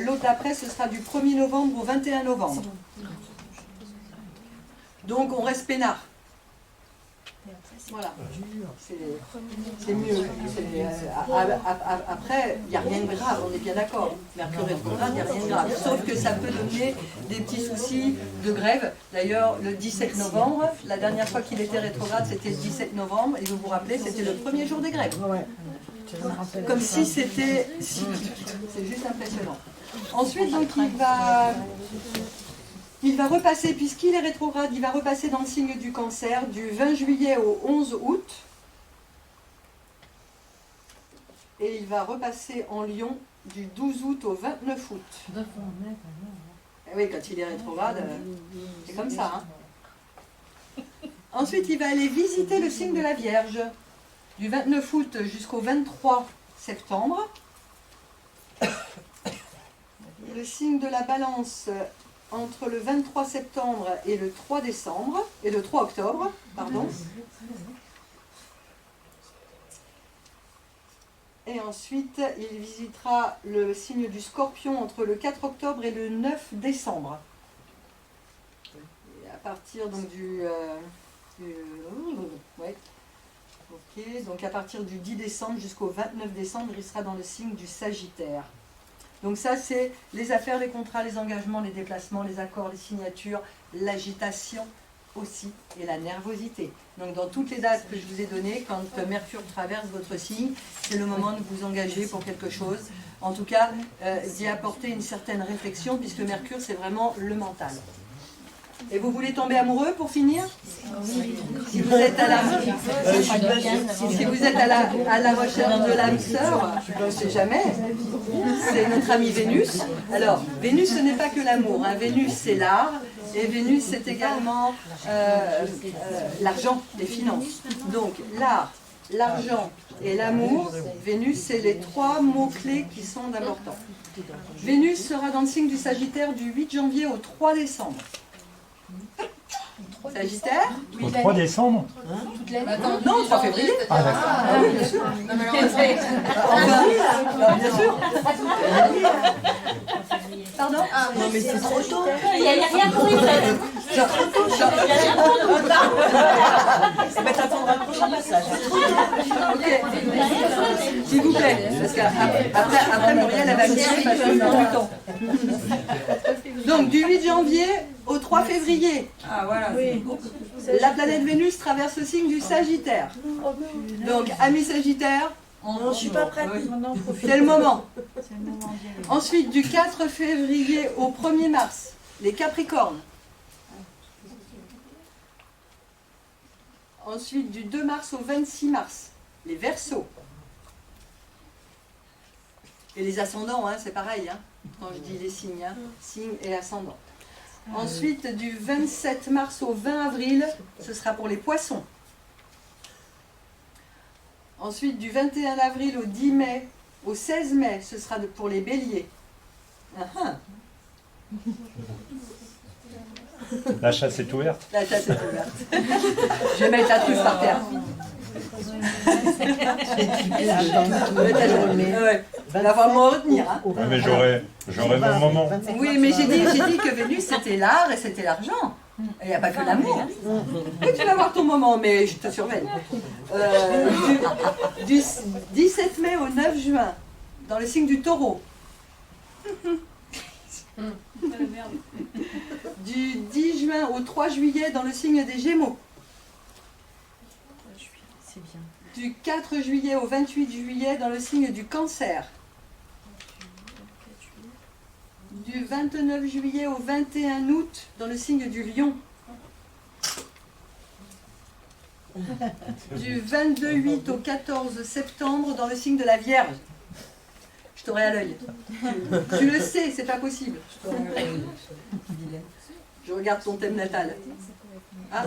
l'autre d'après, ce sera du 1er novembre au 21 novembre. Donc on reste peinard. Voilà. C'est mieux. Après, il n'y a rien de grave, on est bien d'accord. Mercure rétrograde, il n'y a rien de grave. Sauf que ça peut donner des petits soucis de grève. D'ailleurs, le 17 novembre, la dernière fois qu'il était rétrograde, c'était le 17 novembre. Et vous vous rappelez, c'était le premier jour des grèves. Comme si c'était cyclique. C'est juste impressionnant. Ensuite, donc, il va repasser, puisqu'il est rétrograde, il va repasser dans le signe du Cancer du 20 juillet au 11 août. Et il va repasser en Lion du 12 août au 29 août. Et oui, quand il est rétrograde, c'est comme ça. Hein. Ensuite, il va aller visiter le signe de la Vierge du 29 août jusqu'au 23 septembre. Le signe de la Balance entre le 23 septembre et le 3 décembre, et le 3 octobre, pardon. Et ensuite, il visitera le signe du Scorpion entre le 4 octobre et le 9 décembre. Et à partir donc ouais. Ok, donc à partir du 10 décembre jusqu'au 29 décembre, il sera dans le signe du Sagittaire. Donc ça, c'est les affaires, les contrats, les engagements, les déplacements, les accords, les signatures, l'agitation aussi et la nervosité. Donc dans toutes les dates que je vous ai données, quand Mercure traverse votre signe, c'est le moment de vous engager pour quelque chose. En tout cas, d'y apporter une certaine réflexion, puisque Mercure, c'est vraiment le mental. Et vous voulez tomber amoureux pour finir? Si vous êtes à la recherche de l'âme sœur, on ne sait jamais, c'est notre amie Vénus. Alors, Vénus, ce n'est pas que l'amour, hein. Vénus, c'est l'art, et Vénus, c'est également l'argent, les finances. Donc, l'art, l'argent et l'amour, Vénus, c'est les trois mots-clés qui sont d'importants. Vénus sera dans le signe du Sagittaire du 8 janvier au 3 décembre. Sagittaire? Au 3 décembre? Non, 3 février. Ah d'accord. Ah oui, bien sûr. Bien sûr. Pardon? Non mais c'est trop tôt. Il n'y a rien pour une Ça va t'attendre un prochain passage. Ok. S'il vous plaît, parce qu'après Muriel, elle va me tirer parce que je prends du temps. Donc, du 8 janvier au 3 février. Ah voilà. La planète Vénus traverse le signe du Sagittaire. Donc, amis Sagittaires, Non, je suis pas prête. Oui. Maintenant, profite. C'est le moment. C'est le moment d'y aller. Ensuite, du 4 février au 1er mars, les Capricornes. Ensuite, du 2 mars au 26 mars, les Verseaux. Et les ascendants, hein, c'est pareil, hein, quand je dis les signes, hein, signes et ascendants. Ensuite, du 27 mars au 20 avril, ce sera pour les Poissons. Ensuite, du 21 avril au 10 mai, au 16 mai, ce sera pour les Béliers. Ah, ah. La chasse est ouverte. La chasse est ouverte. Je vais mettre la truffe par terre. Ouais. Il va falloir me retenir. Hein. Ouais, mais j'aurai mon moment. Oui, mais j'ai dit que Vénus c'était l'art et c'était l'argent. Il n'y a pas que l'amour. Et tu vas avoir ton moment, mais je te surveille. Du 17 mai au 9 juin, dans le signe du Taureau. Du 10 juin au 3 juillet, dans le signe des Gémeaux. C'est bien. Du 4 juillet au 28 juillet, dans le signe du Cancer. Du 29 juillet au 21 août, dans le signe du Lion. Du 22-8 au 14 septembre, dans le signe de la Vierge. Je t'aurai à l'œil. Tu le sais, c'est pas possible. Je regarde ton thème natal. Ah.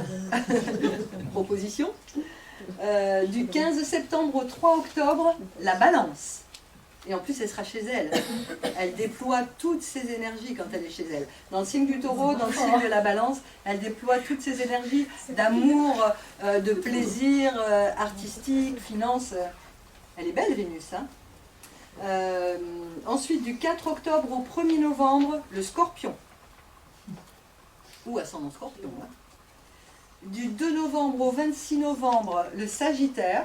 Proposition. Du 15 septembre au 3 octobre, la Balance. Et en plus, elle sera chez elle. Elle déploie toutes ses énergies quand elle est chez elle. Dans le signe du Taureau, dans le signe de la Balance, elle déploie toutes ses énergies d'amour, de plaisir artistique, finance. Elle est belle, Vénus. Hein. Ensuite, du 4 octobre au 1er novembre, le Scorpion. Ou ascendant Scorpion. Hein. Du 2 novembre au 26 novembre, le Sagittaire.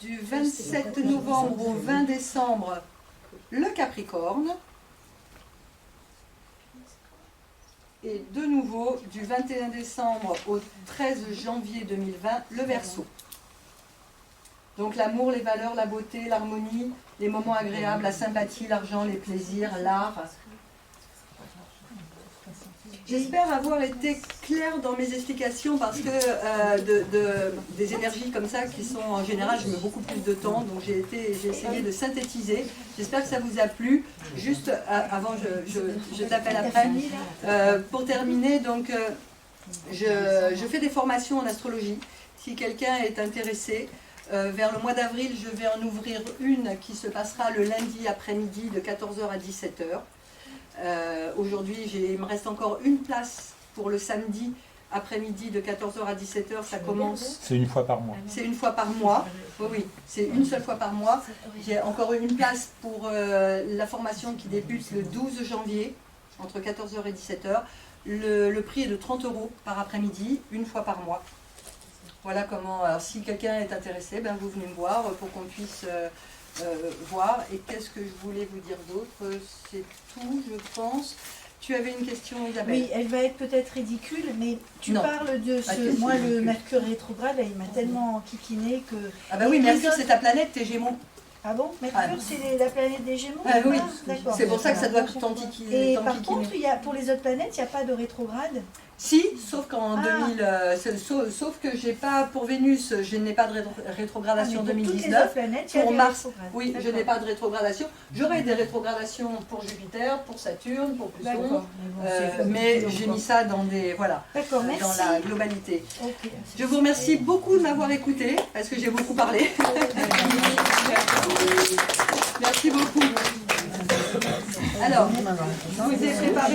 Du 27 novembre au 20 décembre, le Capricorne. Et de nouveau, du 21 décembre au 13 janvier 2020, le Verseau. Donc l'amour, les valeurs, la beauté, l'harmonie, les moments agréables, la sympathie, l'argent, les plaisirs, l'art. J'espère avoir été claire dans mes explications parce que des énergies comme ça qui sont en général, je mets beaucoup plus de temps, donc j'ai essayé de synthétiser. J'espère que ça vous a plu. Juste avant, je t'appelle après. Pour terminer, donc je fais des formations en astrologie. Si quelqu'un est intéressé, vers le mois d'avril, je vais en ouvrir une qui se passera le lundi après-midi de 14h à 17h. Aujourd'hui, il me reste encore une place pour le samedi après-midi de 14h à 17h. Ça commence. C'est une fois par mois. C'est une fois par mois. Oui, oui, c'est une seule fois par mois. J'ai encore une place pour la formation qui débute le 12 janvier, entre 14h et 17h. Le prix est de 30 € par après-midi, une fois par mois. Voilà comment. Alors, si quelqu'un est intéressé, ben, vous venez me voir pour qu'on puisse voir. Et qu'est-ce que je voulais vous dire d'autre? C'est tout, je pense. Tu avais une question, Isabelle? Oui, elle va être peut-être ridicule, mais tu Non. parles de Ah, ce... qu'est-ce Moi, que c'est le ridicule? Mercure rétrograde, là, il m'a tellement kikiné que... Ah bah oui, Mercure, c'est ta planète, tes Gémeaux. Ah bon? Mercure, c'est la planète des Gémeaux? Ah oui, d'accord. c'est pour ça que ça doit t'enquiquiner. Et par contre, pour les autres planètes, il n'y a pas de rétrograde? Si, sauf qu'en Ah. 2000, sauf que j'ai pas, pour Vénus, je n'ai pas de rétrogradation en Toutes les 2019. autres planètes, il y a Pour des Mars, rétrogrades. oui, je n'ai pas de rétrogradation. J'aurai des rétrogradations pour Jupiter, pour Saturne, pour Pluton, D'accord. mais j'ai mis ça dans des, voilà, D'accord, dans merci. la globalité. Ok. Je vous remercie beaucoup de m'avoir écouté, parce que j'ai beaucoup parlé. Merci beaucoup. Alors, je vous ai préparé